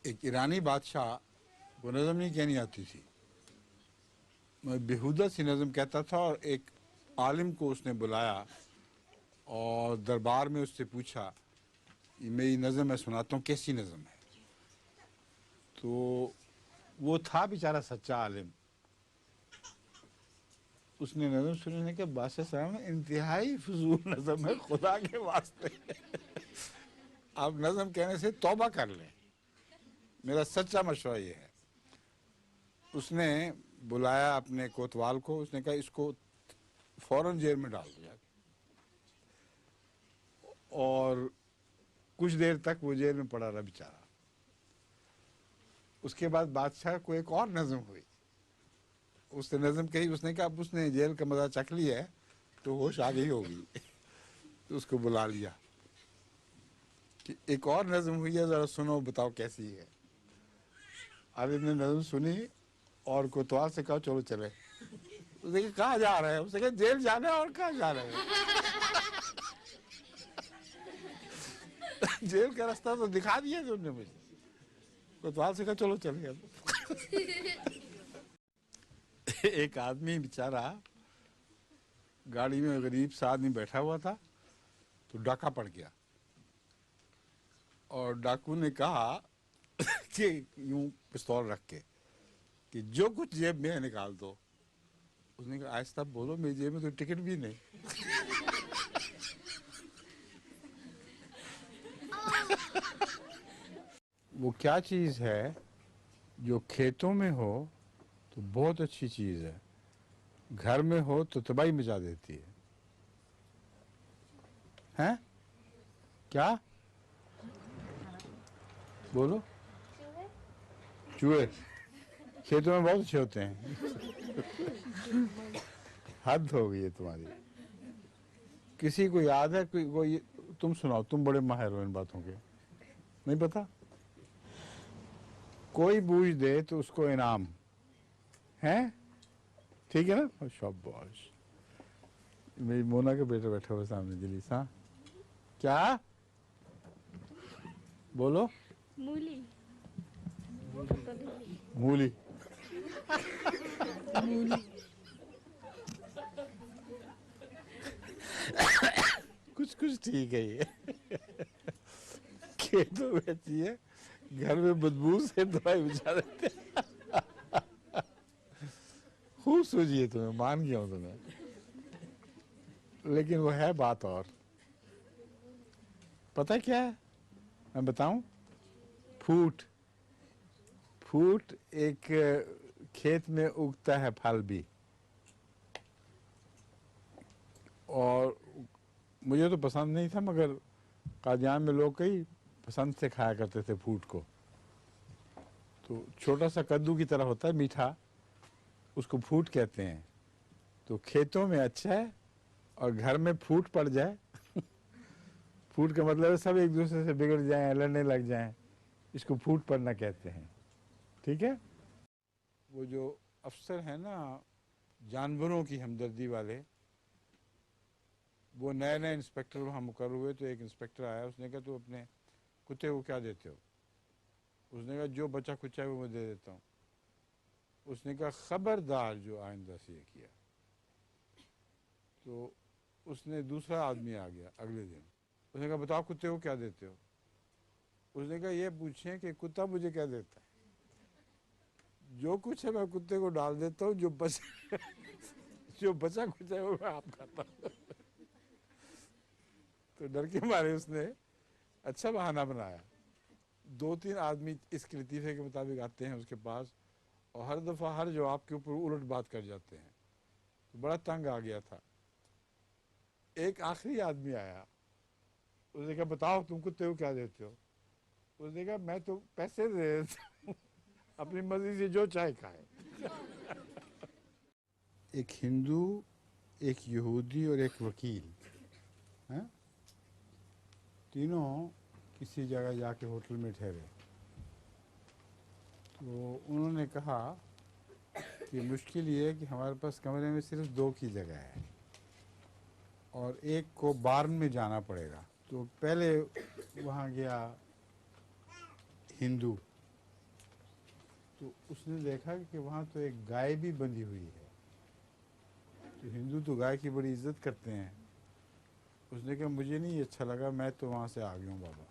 एक ईरानी बादशाह को नज़म नहीं कहनी आती थी, मैं बेहुदा सी नज़म कहता था, और एक आलिम को उसने बुलाया और दरबार में उससे पूछा मेरी नज़म मैं सुनाता हूँ कैसी नज़म है। तो वो था बेचारा सच्चा आलिम, उसने नज़म सुनने के बादशाह साहब ने इंतहाई फजूल नज़म है, खुदा के वास्ते आप नज़म कहने से तौबा कर लें, मेरा सच्चा मशवरा ये है। उसने बुलाया अपने कोतवाल को, उसने कहा इसको फौरन जेल में डाल दिया, और कुछ देर तक वो जेल में पड़ा रहा बेचारा। उसके बाद बादशाह को एक और नज़म हुई, उसने नज़म कही, उसने कहा अब उसने जेल का मज़ा चख लिया है तो होश आ गई होगी। तो उसको बुला लिया कि एक और नज़म हुई है, ज़रा सुनो बताओ कैसी है। आलिम ने नज़म सुनी और कोतवाल से कहा चलो चले। उसने कहा कहाँ जा रहे हैं, उसने कहा जेल जाना है, और कहाँ जा रहे हैं। जेल का रास्ता तो दिखा दिया तुमने मुझे। कोतवाल से कहा चलो चले। एक आदमी बेचारा गाड़ी में, गरीब सा आदमी बैठा हुआ था, तो डाका पड़ गया, और डाकू ने कहा कि यूं पिस्तौल रख के कि जो कुछ जेब में है निकाल दो। उसने कहा आहिस्ता बोलो, मेरी जेब में तो टिकट भी नहीं। वो क्या चीज़ है जो खेतों में हो तो बहुत अच्छी चीज़ है, घर में हो तो तबाही मचा देती है। हैं? क्या बोलो? चूहे खेतों में बहुत अच्छे होते हैं। हद हो गई है तुम्हारी। किसी को याद है कोई तुम सुनाओ, तुम बड़े माहिर हो इन बातों के, नहीं पता? कोई बूझ दे तो उसको इनाम है, ठीक है ना? शाबाश। मेरी मोना का बेटा बैठा हुआ सामने जलीस। हाँ क्या बोलो? मूली। मूली। कुछ कुछ ठीक है ये। खेतों में अच्छी है, घर में बदबू से दवाई बिछा देते। सूझी है तुम्हें, मान गया हूं तुम्हें, लेकिन वो है बात और। पता है क्या है, मैं बताऊं? फूट। फूट एक खेत में उगता है फल भी, और मुझे तो पसंद नहीं था, मगर कादियान में लोग कई पसंद से खाया करते थे फूट को। तो छोटा सा कद्दू की तरह होता है, मीठा, उसको फूट कहते हैं। तो खेतों में अच्छा है, और घर में फूट पड़ जाए फूट का मतलब है सब एक दूसरे से बिगड़ जाएं, लड़ने लग जाएं, इसको फूट पड़ना कहते हैं। ठीक है। वो जो अफसर है ना जानवरों की हमदर्दी वाले, वो नए नए इंस्पेक्टर वहाँ मुकर्रर हुए, तो एक इंस्पेक्टर आया, उसने कहा तो अपने कुत्ते को क्या देते हो? उसने कहा जो बचा खुचा है वो मैं दे देता हूँ। उसने कहा खबरदार जो आइंदा से ये किया। तो उसने दूसरा आदमी आ गया अगले दिन, उसने कहा बताओ कुत्ते को क्या देते हो? उसने कहा ये पूछें कि कुत्ता मुझे क्या देता है, जो कुछ है मैं कुत्ते को डाल देता हूँ, जो बचा कुछ है वो मैं आप खाता हूँ। तो डर के मारे उसने अच्छा बहाना बनाया। 2-3 आदमी इस लतीफे के मुताबिक आते हैं उसके पास, और हर दफ़ा हर जवाब के ऊपर उलट बात कर जाते हैं। तो बड़ा तंग आ गया था। एक आखिरी आदमी आया, उसने कहा बताओ तुम कुत्ते को क्या देते हो? उसने कहा मैं तो पैसे दे देता हूँ, अपनी मर्जी से जो चाहे खाए। एक हिंदू, एक यहूदी और एक वकील हैं, तीनों किसी जगह जाके होटल में ठहरे। तो उन्होंने कहा कि मुश्किल ये है कि हमारे पास कमरे में सिर्फ 2 की जगह है, और एक को बार्न में जाना पड़ेगा। तो पहले वहाँ गया हिंदू, तो उसने देखा कि वहाँ तो एक गाय भी बंधी हुई है। तो हिंदू तो गाय की बड़ी इज्जत करते हैं। उसने कहा मुझे नहीं अच्छा लगा, मैं तो वहाँ से आ गया हूँ बाबा,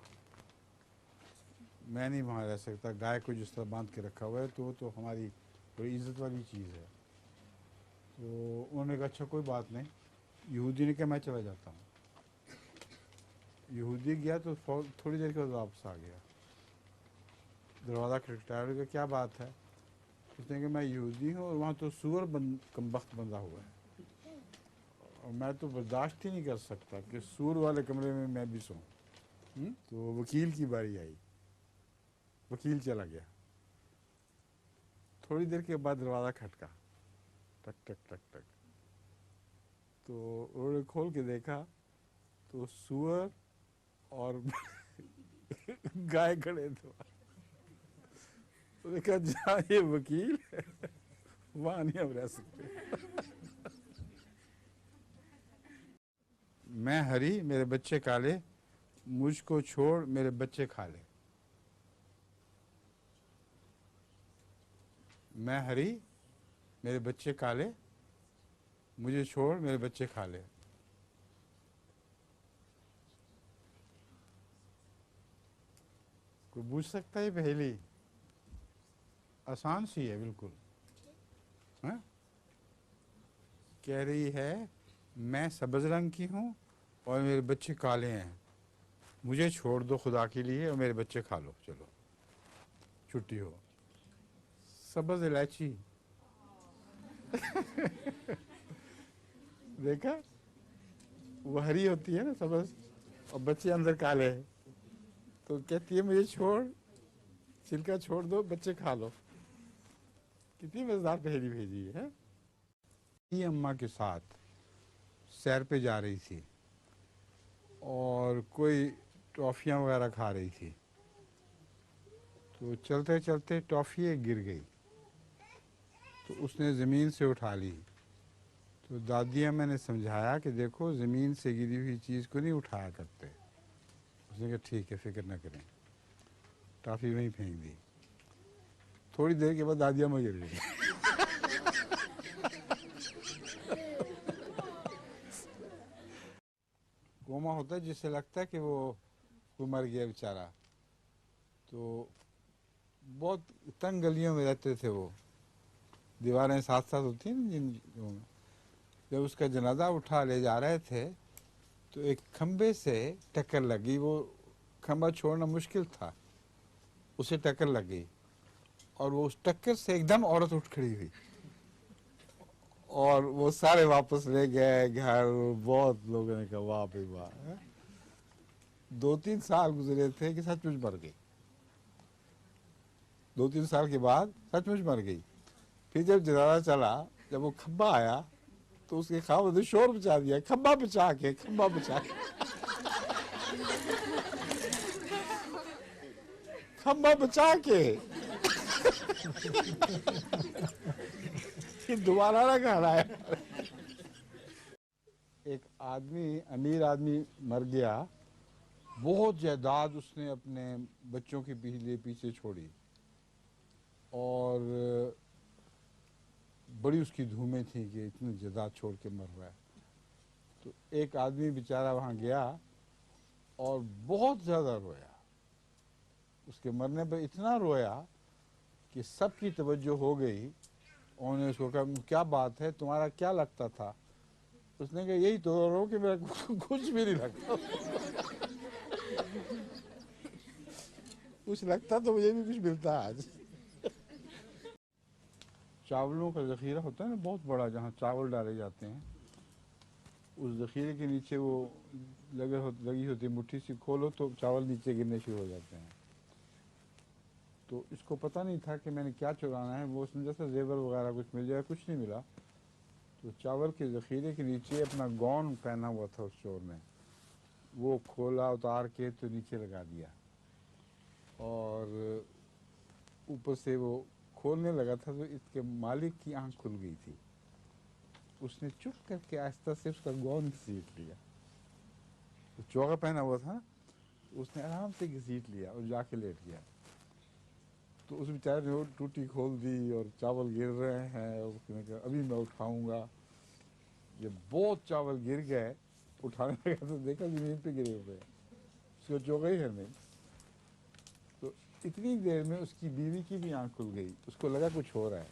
मैं नहीं वहाँ रह सकता, गाय को जिस तरह बांध के रखा हुआ है, तो वो तो हमारी बड़ी इज्जत वाली चीज़ है। तो उन्होंने कहा अच्छा कोई बात नहीं। यहूदी ने कहा मैं चला जाता हूँ। यहूदी गया तो थोड़ी देर के बाद वापस आ गया। दरवाज़ा खटखटाया, उन्होंने कहा क्या बात है? उसने कहा मैं यहूदी हूँ और वहाँ तो सूअर कमबख्त बंधा हुआ है, और मैं तो बर्दाश्त ही नहीं कर सकता कि सूअर वाले कमरे में मैं भी सोऊं। तो वकील की बारी आई, वकील चला गया। थोड़ी देर के बाद दरवाज़ा खटका, टक टक टक टक। तो उन्होंने खोल के देखा तो सूअर और गाय खड़े थे। उन्होंने कहा जहाँ ये वकील है वहाँ नहीं हम रह सकते। मैं हरी मेरे बच्चे काले, मुझको छोड़ मेरे बच्चे खा ले। मैं हरी मेरे बच्चे काले, मुझे छोड़ मेरे बच्चे खा ले। कोई पूछ सकता है पहेली? आसान सी है बिल्कुल। हाँ? कह रही है मैं सब्ज रंग की हूँ और मेरे बच्चे काले हैं, मुझे छोड़ दो खुदा के लिए और मेरे बच्चे खा लो, चलो छुट्टी हो। सब्ज इलायची। देखा, वो हरी होती है ना सब्ज, और बच्चे अंदर काले हैं, तो कहती है मुझे छोड़, छिलका छोड़ दो, बच्चे खा लो। कितनी मजेदार पहेली भेजी है। ये अम्मा के साथ सैर पे जा रही थी और कोई टॉफ़ियाँ वगैरह खा रही थी। तो चलते चलते टॉफ़ी एक गिर गई, तो उसने ज़मीन से उठा ली। तो दादी अम्मा ने समझाया कि देखो ज़मीन से गिरी हुई चीज़ को नहीं उठाया करते। उसने कहा ठीक है फिक्र न करें, टॉफ़ी वहीं फेंक दी। थोड़ी देर के बाद दादी अम्मा गिर गई। कोमा होता है जिससे लगता है कि वो मर गया बेचारा। तो बहुत तंग गलियों में रहते थे वो, दीवारें साथ साथ होती हैं ना जिन जगहों में। जब उसका जनाजा उठा ले जा रहे थे तो एक खंबे से टक्कर लगी। वो खंबा छोड़ना मुश्किल था, उसे टक्कर लग गई और वो उस टक्कर से एकदम औरत उठ खड़ी हुई और वो सारे वापस ले गए घर। बहुत लोगों ने कहा वाह भाई वाह। 2-3 साल गुजरे थे कि सचमुच मर गई। 2-3 साल के बाद सचमुच मर गई। फिर जब जनाजा चला, जब वो खंबा आया तो उसके खामद ने शोर मचा दिया, खंबा बचा के, खंबा बचा के, खंबा बचा के। फिर दोबारा ना गाना है। एक आदमी, अमीर आदमी मर गया, बहुत जायदाद उसने अपने बच्चों के लिए पीछे छोड़ी और बड़ी उसकी धूमें थी कि इतनी जायदाद छोड़ के मर रहा है। तो एक आदमी बेचारा वहाँ गया और बहुत ज़्यादा रोया। उसके मरने पर इतना रोया कि सबकी तवज्जो हो गई। उन्होंने उसको कहा क्या बात है, तुम्हारा क्या लगता था? उसने कहा यही तो रो कि मेरा कुछ भी नहीं लगता। कुछ लगता तो मुझे भी कुछ मिलता आज। चावलों का ज़ख़ीरा होता है ना बहुत बड़ा, जहाँ चावल डाले जाते हैं, उस ज़ख़ीरे के नीचे वो लगी होती है मुट्ठी सी, खोलो तो चावल नीचे गिरने शुरू हो जाते हैं। तो इसको पता नहीं था कि मैंने क्या चुराना है। वो समझा था जेवर वगैरह कुछ मिल जाए, कुछ नहीं मिला। तो चावल के ज़ख़ीरे के नीचे अपना गौन पहना हुआ था उस चोर ने, वो खोला उतार के तो नीचे लगा दिया और ऊपर से वो खोलने लगा था तो इसके मालिक की आंख खुल गई थी। उसने चुप करके आहिस्ता से उसका गौन घसीट लिया। तो चौका पहना हुआ था, उसने आराम से घसीट लिया और जाके लेट गया। तो उस बेचारे ने वो टूटी खोल दी और चावल गिर रहे हैं और उसने कहा अभी मैं उठाऊंगा। जब बहुत चावल गिर गए, उठाने लगा तो देखा ज़मीन पे गिरे हुए, उसको चौका ही है नहीं। तो इतनी देर में उसकी बीवी की भी आंख खुल गई, उसको लगा कुछ हो रहा है।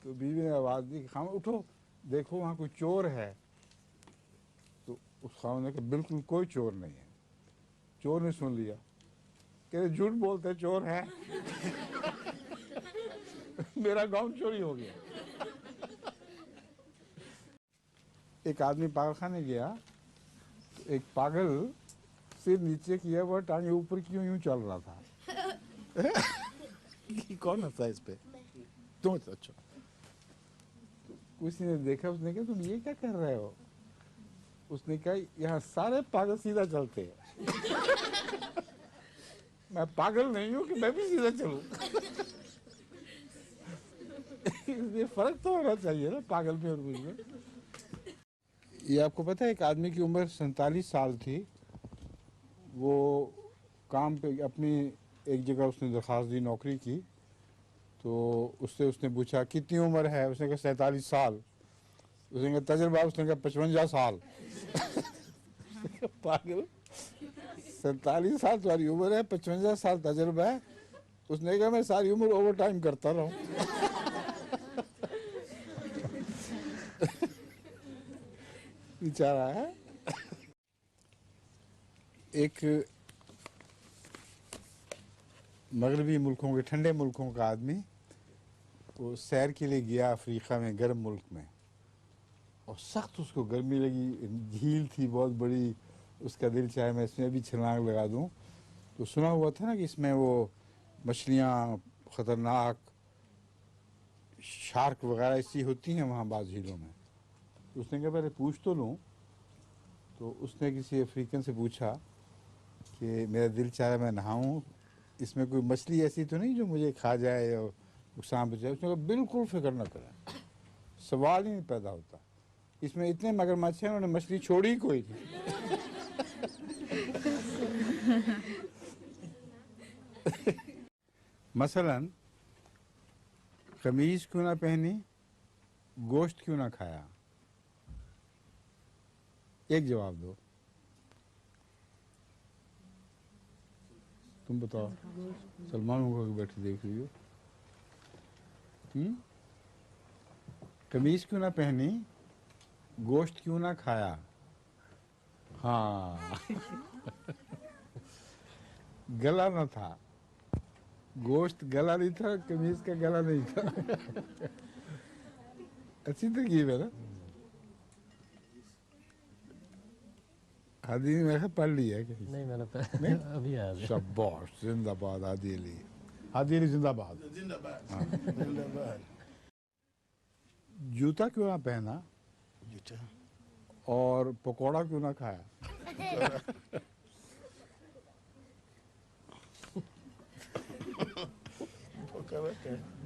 तो बीवी ने आवाज़ दी खामद उठो, देखो वहाँ कोई चोर है। तो उस खामद ने कहा बिल्कुल कोई चोर नहीं है। चोर ने सुन लिया, कह रहे झूठ बोलते चोर है। मेरा गाउन चोरी हो गया। एक आदमी पागलखाने गया तो एक पागल सिर नीचे किया हुआ टांगे ऊपर क्यों यूं चल रहा था। कौन हंसा इस पे? तुम। अच्छा, किसी ने देखा, उसने कहा तुम ये क्या कर रहे हो? उसने कहा यहाँ सारे पागल सीधा चलते हैं। मैं पागल नहीं हूँ कि मैं भी सीधा चलूं। ये फर्क तो होना चाहिए ना पागल में और मुझ में। ये आपको पता है एक आदमी की उम्र 47 साल थी। वो काम पे अपनी एक जगह उसने दरख्वास्त दी नौकरी की। तो उससे उसने पूछा कितनी उम्र है? उसने कहा 47 साल। उसने कहा तजर्बा? उसने कहा 55 साल। पागल, 47 साल तुम्हारी उम्र है, 55 साल तजर्बा है। उसने कहा मैं सारी उम्र ओवर टाइम करता रहूं। बेचारा है। एक मगरबी मुल्कों के, ठंडे मुल्कों का आदमी वो सैर के लिए गया अफ्रीका में, गर्म मुल्क में, और सख्त उसको गर्मी लगी। झील थी बहुत बड़ी, उसका दिल चाहे मैं इसमें भी छलांग लगा दूं। तो सुना हुआ था ना कि इसमें वो मछलियाँ ख़तरनाक शार्क वगैरह ऐसी होती हैं वहाँ बाज़ झीलों में। तो उसने कहा पहले पूछ तो लूँ। तो उसने किसी अफ्रीकन से पूछा कि मेरा दिल चाह रहा मैं नहाऊँ, इसमें कोई मछली ऐसी तो नहीं जो मुझे खा जाए और नुकसान पहुँचाए? उसने कहा बिल्कुल फिक्र न करें, सवाल ही नहीं पैदा होता। इसमें इतने मगरमच्छ हैं, उन्होंने मछली छोड़ी ही कोई नहीं। मसलन कमीज क्यों ना पहनी, गोश्त क्यों ना खाया? एक जवाब दो, तुम बताओ। सलमान को बैठे देख रही हो। कमीज क्यों ना पहनी, गोश्त क्यों ना खाया। हाँ गला ना था, गोश्त गला नहीं था, कमीज का गला नहीं था। अच्छी तरकीब है ना। हादी ने मेरे पढ़ लिया है कहीं। नहीं मैंने नहीं? अभी आया था। शाबाश, जिंदाबाद हादी अली, हादी अली जिंदाबाद। हाँ। जूता क्यों ना पहना और पकोड़ा क्यों ना खाया।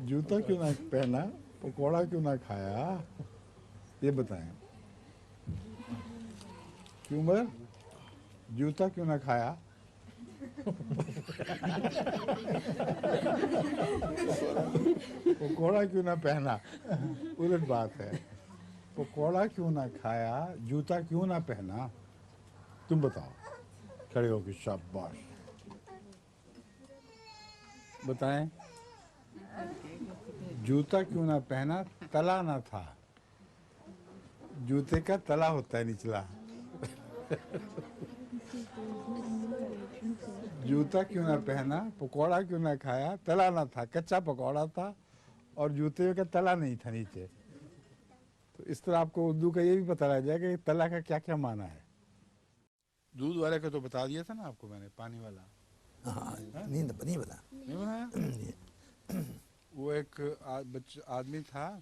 जूता क्यों ना पहना, पकोड़ा क्यों ना खाया, ये बताएं। क्यों मगर जूता क्यों ना खाया, पकोड़ा क्यों ना पहना। उलट बात है, पकोड़ा क्यों ना खाया, जूता क्यों ना पहना। तुम बताओ खड़े होके, शाबाश बताएं। जूता क्यों ना पहना, तला ना था। जूते का तला होता है निचला। जूता क्यों ना पहना, पकोड़ा क्यों ना खाया, तला ना था, कच्चा पकोड़ा था और जूते का तला नहीं था नीचे। तो इस तरह आपको उर्दू का ये भी पता लग जाएगा कि तला का क्या क्या माना है। दूध वाले का तो बता दिया था ना आपको मैंने, पानी वाला। हाँ नहीं नहीं बता। नहीं बनाया। वो एक आदमी था,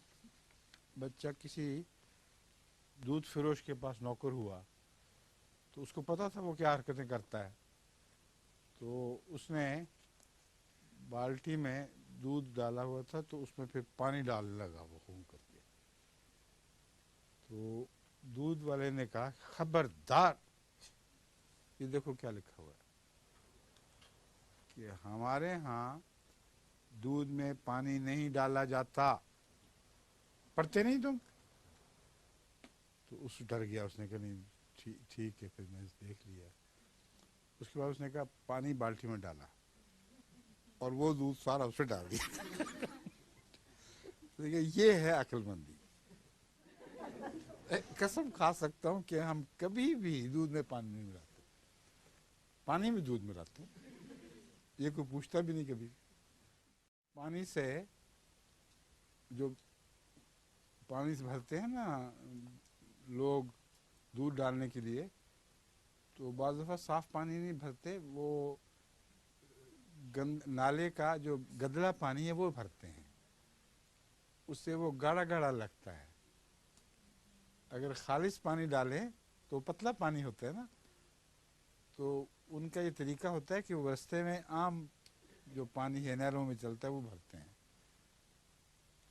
बच्चा किसी दूध फिरोश के पास नौकर हुआ, तो उसको पता था वो क्या हरकतें करता है। तो उसने बाल्टी में दूध डाला हुआ था, तो उसमें फिर पानी डालने लगा वो खून करके। तो दूध वाले ने कहा, खबरदार, ये देखो क्या लिखा हुआ है कि हमारे यहाँ दूध में पानी नहीं डाला जाता, पढ़ते नहीं तुम। तो उस डर गया, उसने कहा नहीं ठीक है, फिर मैं देख लिया। उसके बाद उसने कहा पानी बाल्टी में डाला और वो दूध सारा उससे डाल दिया। तो ये है अक्लमंदी। कसम खा सकता हूँ कि हम कभी भी दूध में पानी नहीं मिलाते, पानी में दूध मिलाते हैं, ये कोई पूछता भी नहीं कभी। पानी से जो पानी से भरते हैं ना लोग दूध डालने के लिए, तो बाज़ दफ़ा साफ पानी नहीं भरते, वो नाले का जो गदला पानी है वो भरते हैं, उससे वो गाढ़ा गाढ़ा लगता है। अगर खालिश पानी डालें तो पतला पानी होता है ना, तो उनका ये तरीका होता है कि वो रास्ते में आम जो पानी है नहरों में चलता है वो भरते हैं।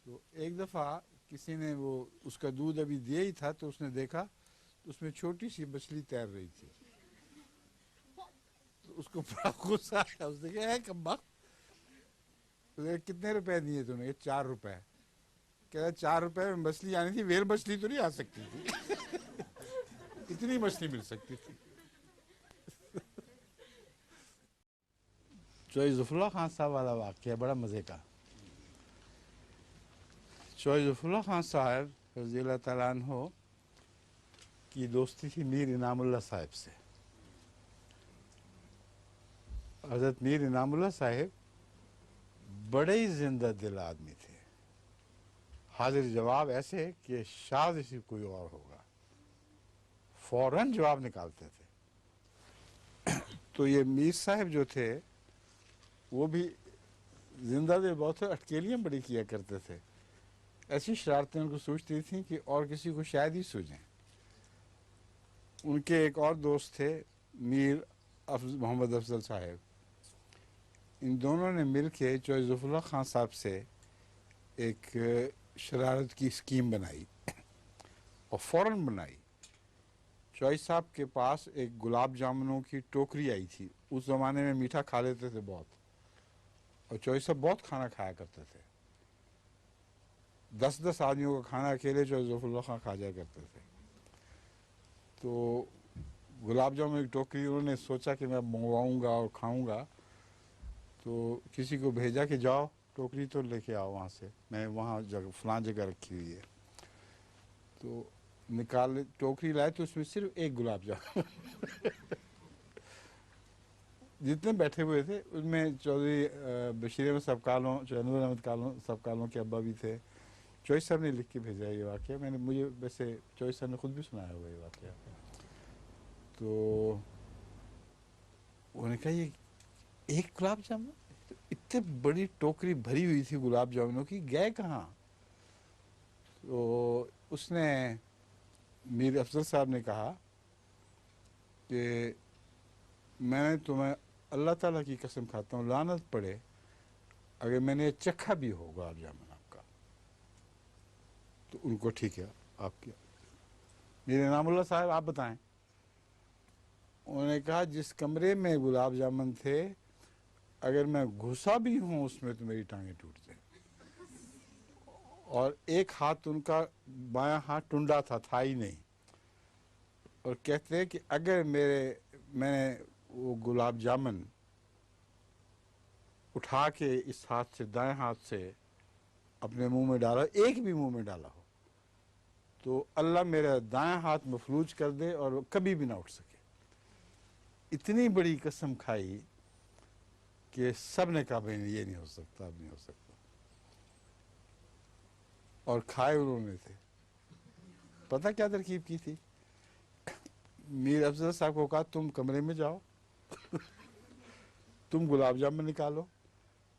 तो एक दफ़ा किसी ने वो उसका दूध अभी दिया ही था, तो उसने देखा तो उसमें छोटी सी मछली तैर रही थी। तो उसको बड़ा गुस्सा आया, उसने कहा है कम्बा, कितने रुपए दिए तूने, 4 रुपए। कह रहा 4 रुपए में मछली आनी थी, वेल मछली तो नहीं आ सकती थी। इतनी मछली मिल सकती थी। चौधरी ज़फ़रुल्लाह खान साहब वाला वाक़या बड़ा मज़े का। चौधरी ज़फ़रुल्लाह खान साहब रज़ियल्लाहु ताला अन्हो की दोस्ती थी मीर इनामुल्लाह साहब से। हज़रत मीर इनामुल्लाह साहब बड़े ही जिंदा दिल आदमी थे, हाजिर जवाब ऐसे कि शायद इसी कोई और होगा, फौरन जवाब निकालते थे। तो ये मीर साहब जो थे वो भी जिंदा दिल बहुत थे, अटकेलियाँ बड़ी किया करते थे। ऐसी शरारतें उनको सूझती थी कि और किसी को शायद ही सूझें। उनके एक और दोस्त थे मीर मोहम्मद अफजल साहब। इन दोनों ने मिल के चौधरी ज़फ़रुल्लाह खान साहब से एक शरारत की स्कीम बनाई और फ़ौरन बनाई। चौधरी साहब के पास एक गुलाब जामुनों की टोकरी आई थी, उस ज़माने में मीठा खा लेते थे बहुत, और चौधरी साहब बहुत खाना खाया करते थे। 10-10 आदमियों का खाना अकेले चौधरी ज़फ़रुल्लाह खान खा जाया करते थे। तो गुलाब जामुन की टोकरी उन्होंने सोचा कि मैं मंगवाऊँगा और खाऊँगा, तो किसी को भेजा कि जाओ टोकरी तो लेके आओ वहाँ से, मैं वहाँ जगह फलां जगह रखी हुई है। تو نکال ٹوکری لائے تو اس میں صرف ایک گلاب جامن جتنے بیٹھے ہوئے تھے ان میں چودھری بشیر احمد صاحب کالوں، چودھری انور احمد کالوں صاحب کالوں کے ابا بھی تھے. چوئی صاحب نے لکھ کے بھیجا یہ واقعہ، میں نے مجھے ویسے چوئی صاحب نے خود بھی سنایا ہوا یہ واقعہ. تو انہوں نے کہا یہ ایک گلاب جامن، اتنے بڑی ٹوکری بھری ہوئی تھی گلاب جامنوں کی، گئے کہاں؟ تو اس نے میر افضل صاحب نے کہا کہ میں نے تمہیں اللہ تعالیٰ کی قسم کھاتا ہوں، لعنت پڑے اگر میں نے چکھا بھی ہو گلاب جامن آپ کا. تو ان کو ٹھیک ہے آپ کیا، میرے نام اللہ صاحب آپ بتائیں. انہوں نے کہا جس کمرے میں گلاب جامن تھے اگر میں گھسا بھی ہوں اس میں تو میری ٹانگیں ٹوٹ جائیں. اور ایک ہاتھ ان کا بایاں ہاتھ ٹنڈا تھا ہی نہیں. اور کہتے ہیں کہ اگر میں نے وہ گلاب جامن اٹھا کے اس ہاتھ سے، دائیں ہاتھ سے اپنے منہ میں ڈالا، ایک بھی منہ میں ڈالا ہو، تو اللہ میرا دائیں ہاتھ مفلوج کر دے اور وہ کبھی بھی نہ اٹھ سکے. اتنی بڑی قسم کھائی کہ سب نے کہا بھائی یہ نہیں ہو سکتا، اب نہیں ہو سکتا. اور کھائے انہوں نے تھے. پتہ کیا ترکیب کی تھی؟ میر افضل صاحب کو کہا تم کمرے میں جاؤ تم گلاب جامن نکالو،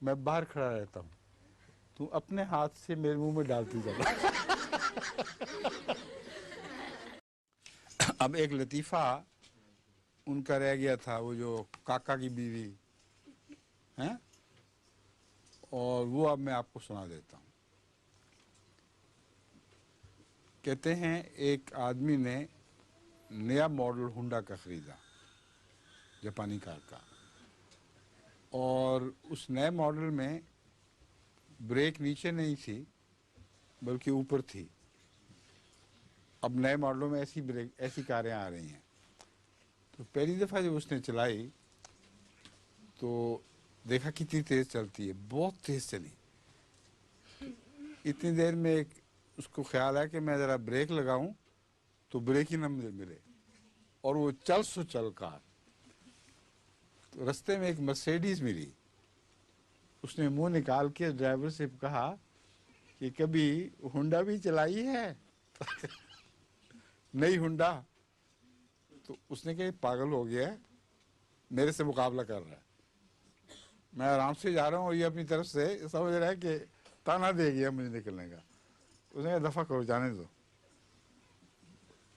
میں باہر کھڑا رہتا ہوں، تم اپنے ہاتھ سے میرے منہ میں ڈالتی جاؤ. اب ایک لطیفہ ان کا رہ گیا تھا، وہ جو کاکا کی بیوی ہیں، اور وہ اب میں آپ کو سنا دیتا ہوں. کہتے ہیں ایک آدمی نے نیا ماڈل ہونڈا کا خریدا، جاپانی کار کا، اور اس نئے ماڈل میں بریک نیچے نہیں تھی بلکہ اوپر تھی. اب نئے ماڈلوں میں ایسی کاریں آ رہی ہیں. تو پہلی دفعہ جب اس نے چلائی تو دیکھا کتنی تیز چلتی ہے، بہت تیز چلی. اتنی دیر میں اس کو خیال ہے کہ میں ذرا بریک لگاؤں تو بریک ہی نہ ملے، اور وہ چل کار. تو رستے میں ایک مرسیڈیز ملی، اس نے منہ نکال کے ڈرائیور سے کہا کہ کبھی ہونڈا بھی چلائی ہے؟ نئی ہونڈا. تو اس نے کہا یہ پاگل ہو گیا ہے، میرے سے مقابلہ کر رہا ہے، میں آرام سے جا رہا ہوں اور یہ اپنی طرف سے سمجھ رہا ہے کہ تانا دے گیا مجھے نکلنے کا. اس نے کہا دفعہ کرو، جانے دو.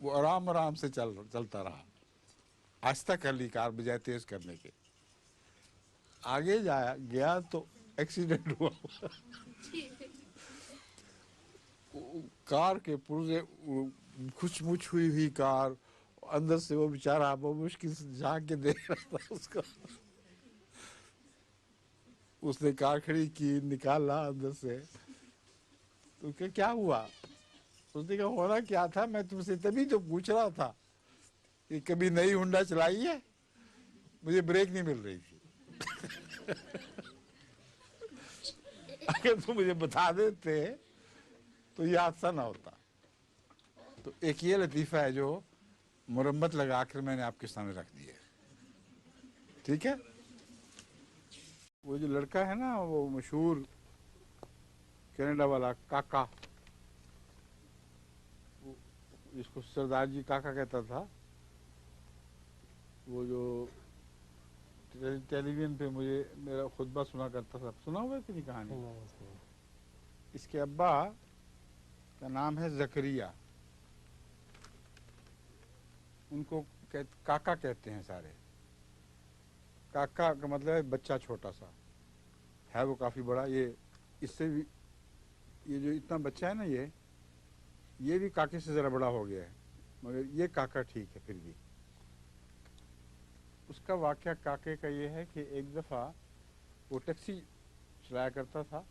وہ آرام سے چلتا رہا، آہستہ کر لی کار بجائے تیز کرنے کے. آگے گیا تو ایکسیڈنٹ ہوا. کار کے پرزے، کھچ مچ ہوئی کار، اندر سے وہ بیچارہ بہت مشکل سے جھانک کے دیکھ رہا تھا اس کو. اس نے کار کھڑی کی، نکالا اندر سے. تو کیا ہوا؟ اس نے کہا ہونا کیا تھا، میں تم سے تبھی تو پوچھ رہا تھا کہ کبھی نئی ہونڈا چلائی ہے، مجھے بریک نہیں مل رہی تھی. اگر تم مجھے بتا دیتے تو یہ حادثہ نہ ہوتا. تو ایک یہ لطیفہ ہے جو مرمت لگا کر میں نے آپ کے سامنے رکھ دی ہے. ٹھیک ہے. وہ جو لڑکا ہے نا، وہ مشہور کینیڈا والا کاکا، جس کو سردار جی کاکا کہتا تھا، وہ جو ٹیلی ویژن پہ مجھے میرا خطبہ سنا کرتا تھا، سنا ہوا ہے کہ نہیں کہانی؟ اس کے ابا کا نام ہے زکریا. ان کو کاکا کہتے ہیں سارے. کاکا کا مطلب ہے بچہ چھوٹا سا ہے، وہ کافی بڑا. یہ اس سے بھی، یہ جو اتنا بچہ ہے نا، یہ بھی کاکے سے ذرا بڑا ہو گیا ہے، مگر یہ کاکا ٹھیک ہے پھر بھی. اس کا واقعہ کاکے کا یہ ہے کہ ایک دفعہ وہ ٹیکسی چلایا کرتا تھا،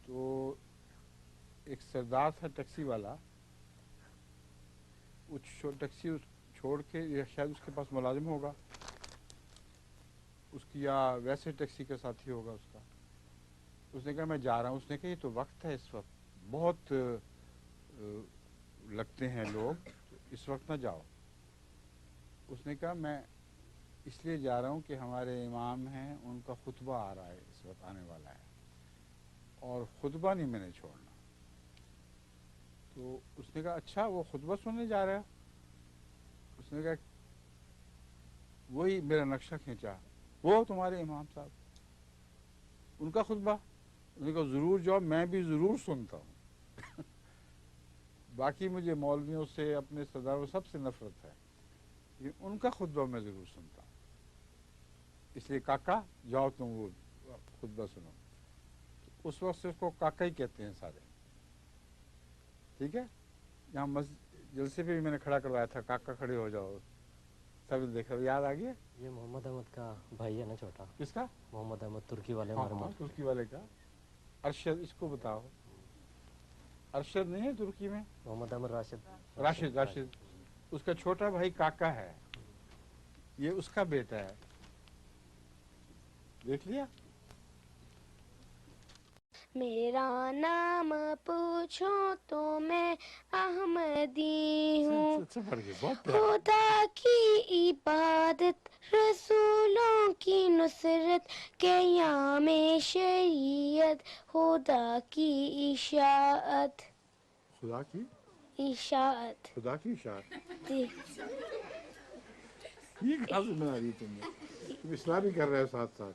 تو ایک سردار تھا ٹیکسی والا، وہ ٹیکسی چھوڑ کے، یا شاید اس کے پاس ملازم ہوگا اس کی، یا ویسے ٹیکسی کا ساتھی ہوگا اس کا. اس نے کہا میں جا رہا ہوں. اس نے کہا یہ تو وقت ہے، اس وقت بہت लगते हैं लोग, तो इस वक्त न जाओ। उसने कहा मैं इसलिए जा रहा हूँ कि हमारे इमाम हैं, उनका खुतबा आ रहा है, इस वक्त आने वाला है, और खुतबा नहीं मैंने छोड़ना। तो उसने कहा अच्छा वो खुतबा सुनने जा रहे हो? उसने कहा वही मेरा नक्शा खींचा, वो तुम्हारे इमाम साहब, उनका खुतबा। उसने कहा ज़रूर जाओ, मैं भी ज़रूर सुनता हूँ। बाकी मुझे मौलवियों से, अपने सरदारों सबसे नफरत है, लेकिन उनका खुतबा मैं ज़रूर सुनता हूँ। इसलिए काका जाओ तुम वो खुतबा सुनो। तो उस वक्त से उसको काका ही कहते हैं सारे, ठीक है। यहाँ जलसे पे भी मैंने खड़ा करवाया था, काका खड़े हो जाओ, सब देखा, याद आ गया। ये मोहम्मद अहमद का भाई है ना छोटा, किसका? मोहम्मद अहमद तुर्की वाले हाँ, हमारे हाँ, मुल्क तुर्की वाले का। अरशद, इसको बताओ, अरशद नहीं है तुर्की में? मोहम्मद अहमद राशिद राशिद, उसका छोटा भाई काका है, ये उसका बेटा है। देख लिया। मेरा नाम पूछो तो मैं अहमदी हूँ, खुदा की इबादत, रसूलों की नुसरत, क़याम शरीयत, खुदा की इशाअत। खुदा की इशाअत खुदा की इशाअत। जी। ये कहाँ से बना रही तुमने? तुम इस्लाम भी कर रहे हो साथ साथ।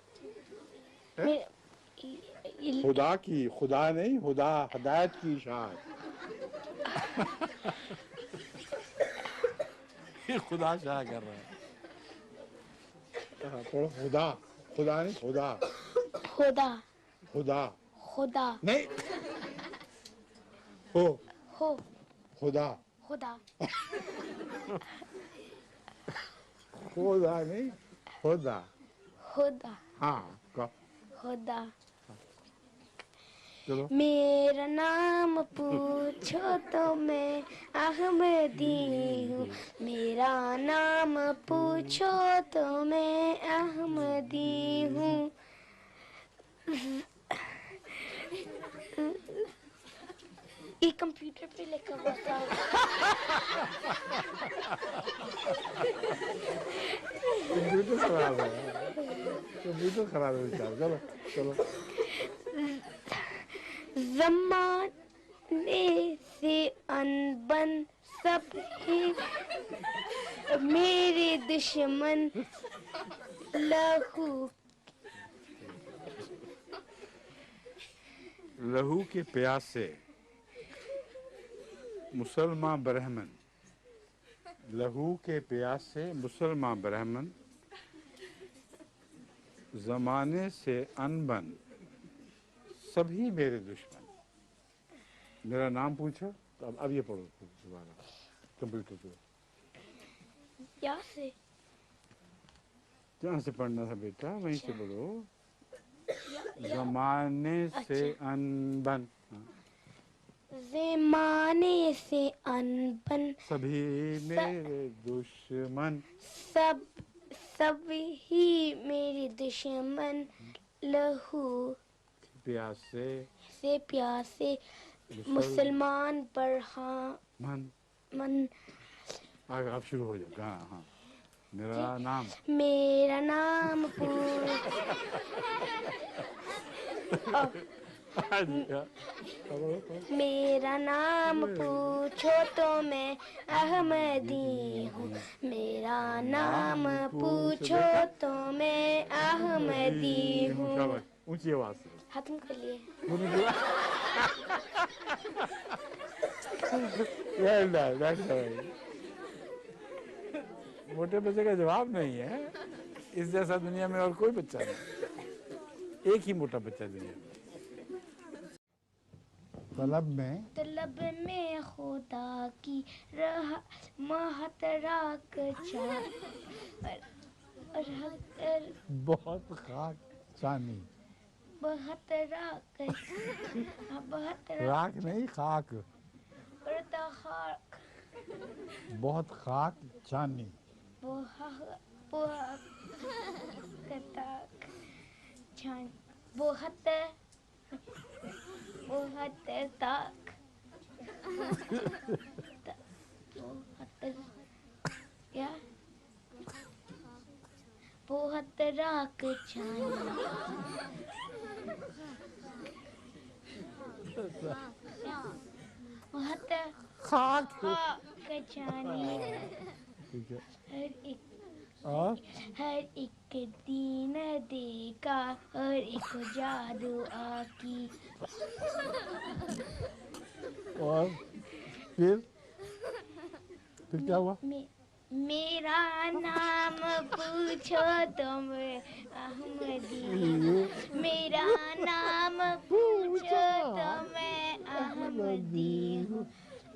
खुदा की, खुदा नहीं, खुदा, हदायत की इशाअत। ये खुदा शाह कर रहा है। पढ़ो खुदा, खुदा नहीं, खुदा, खुदा, खुदा खुदा, नहीं, हो खुदा, खुदा, खुदा नहीं, खुदा। खुदा, हाँ कहो, खुदा। चलो। मेरा नाम पूछो तो मैं अहमदी हूँ, मेरा नाम पूछो तो मैं अहमदी हूँ। ये कंप्यूटर पे लिखा हुआ था। कंप्यूटर खराब है, कंप्यूटर खराब है बेचारा। चलो चलो। ज़माने से अनबन सब ही मेरे दुश्मन, लहू लहू के प्यासे मुसलमान ब्राह्मण, लहू के प्यासे मुसलमान ब्राह्मण, जमाने से अनबन सभी मेरे दुश्मन। मेरा नाम पूछो तो अब ये पढ़ो दोबारा कंप्यूटर पे। या से कहाँ से पढ़ना था बेटा? वहीं से पढ़ो। जमाने से अनबन, ज़माने से अनबन सभी मेरे दुश्मन, सभी मेरे दुश्मन, लहू प्यासे से प्यासे मुसलमान ब्राह्मण। आगे आप शुरू हो जाओ। हाँ हाँ। मेरा नाम मेरा नाम पूछो तो मैं अहमदी हूँ, मेरा नाम पूछो तो मैं अहमदी हूँ। ऊंची आवाज से खत्म कर लिए। मोटे बच्चे का जवाब नहीं है, इस जैसा दुनिया में और कोई बच्चा नहीं, एक ही मोटा बच्चा दुनिया में। तलब में खुदा की रहमत राख बहुत खाक चानी, बहुत राख नहीं खाक, बहुत खाक चानी, क्या बहुत राख छानी बहुत खाक खाक छानी ठीक है हर एक और दिन देखा हर एक जादू आकी और फिर क्या हुआ मेरा नाम पूछो तो मैं अहमदी हूँ मेरा नाम पूछो तो मैं अहमदी हूँ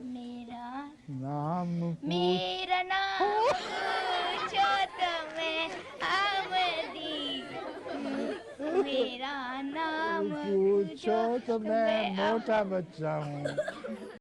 मेरा नाम मेरा नाम पूछो तो मैं अहमदी हूँ मेरा नाम पूछो तो मैं मोटा बच्चा हूँ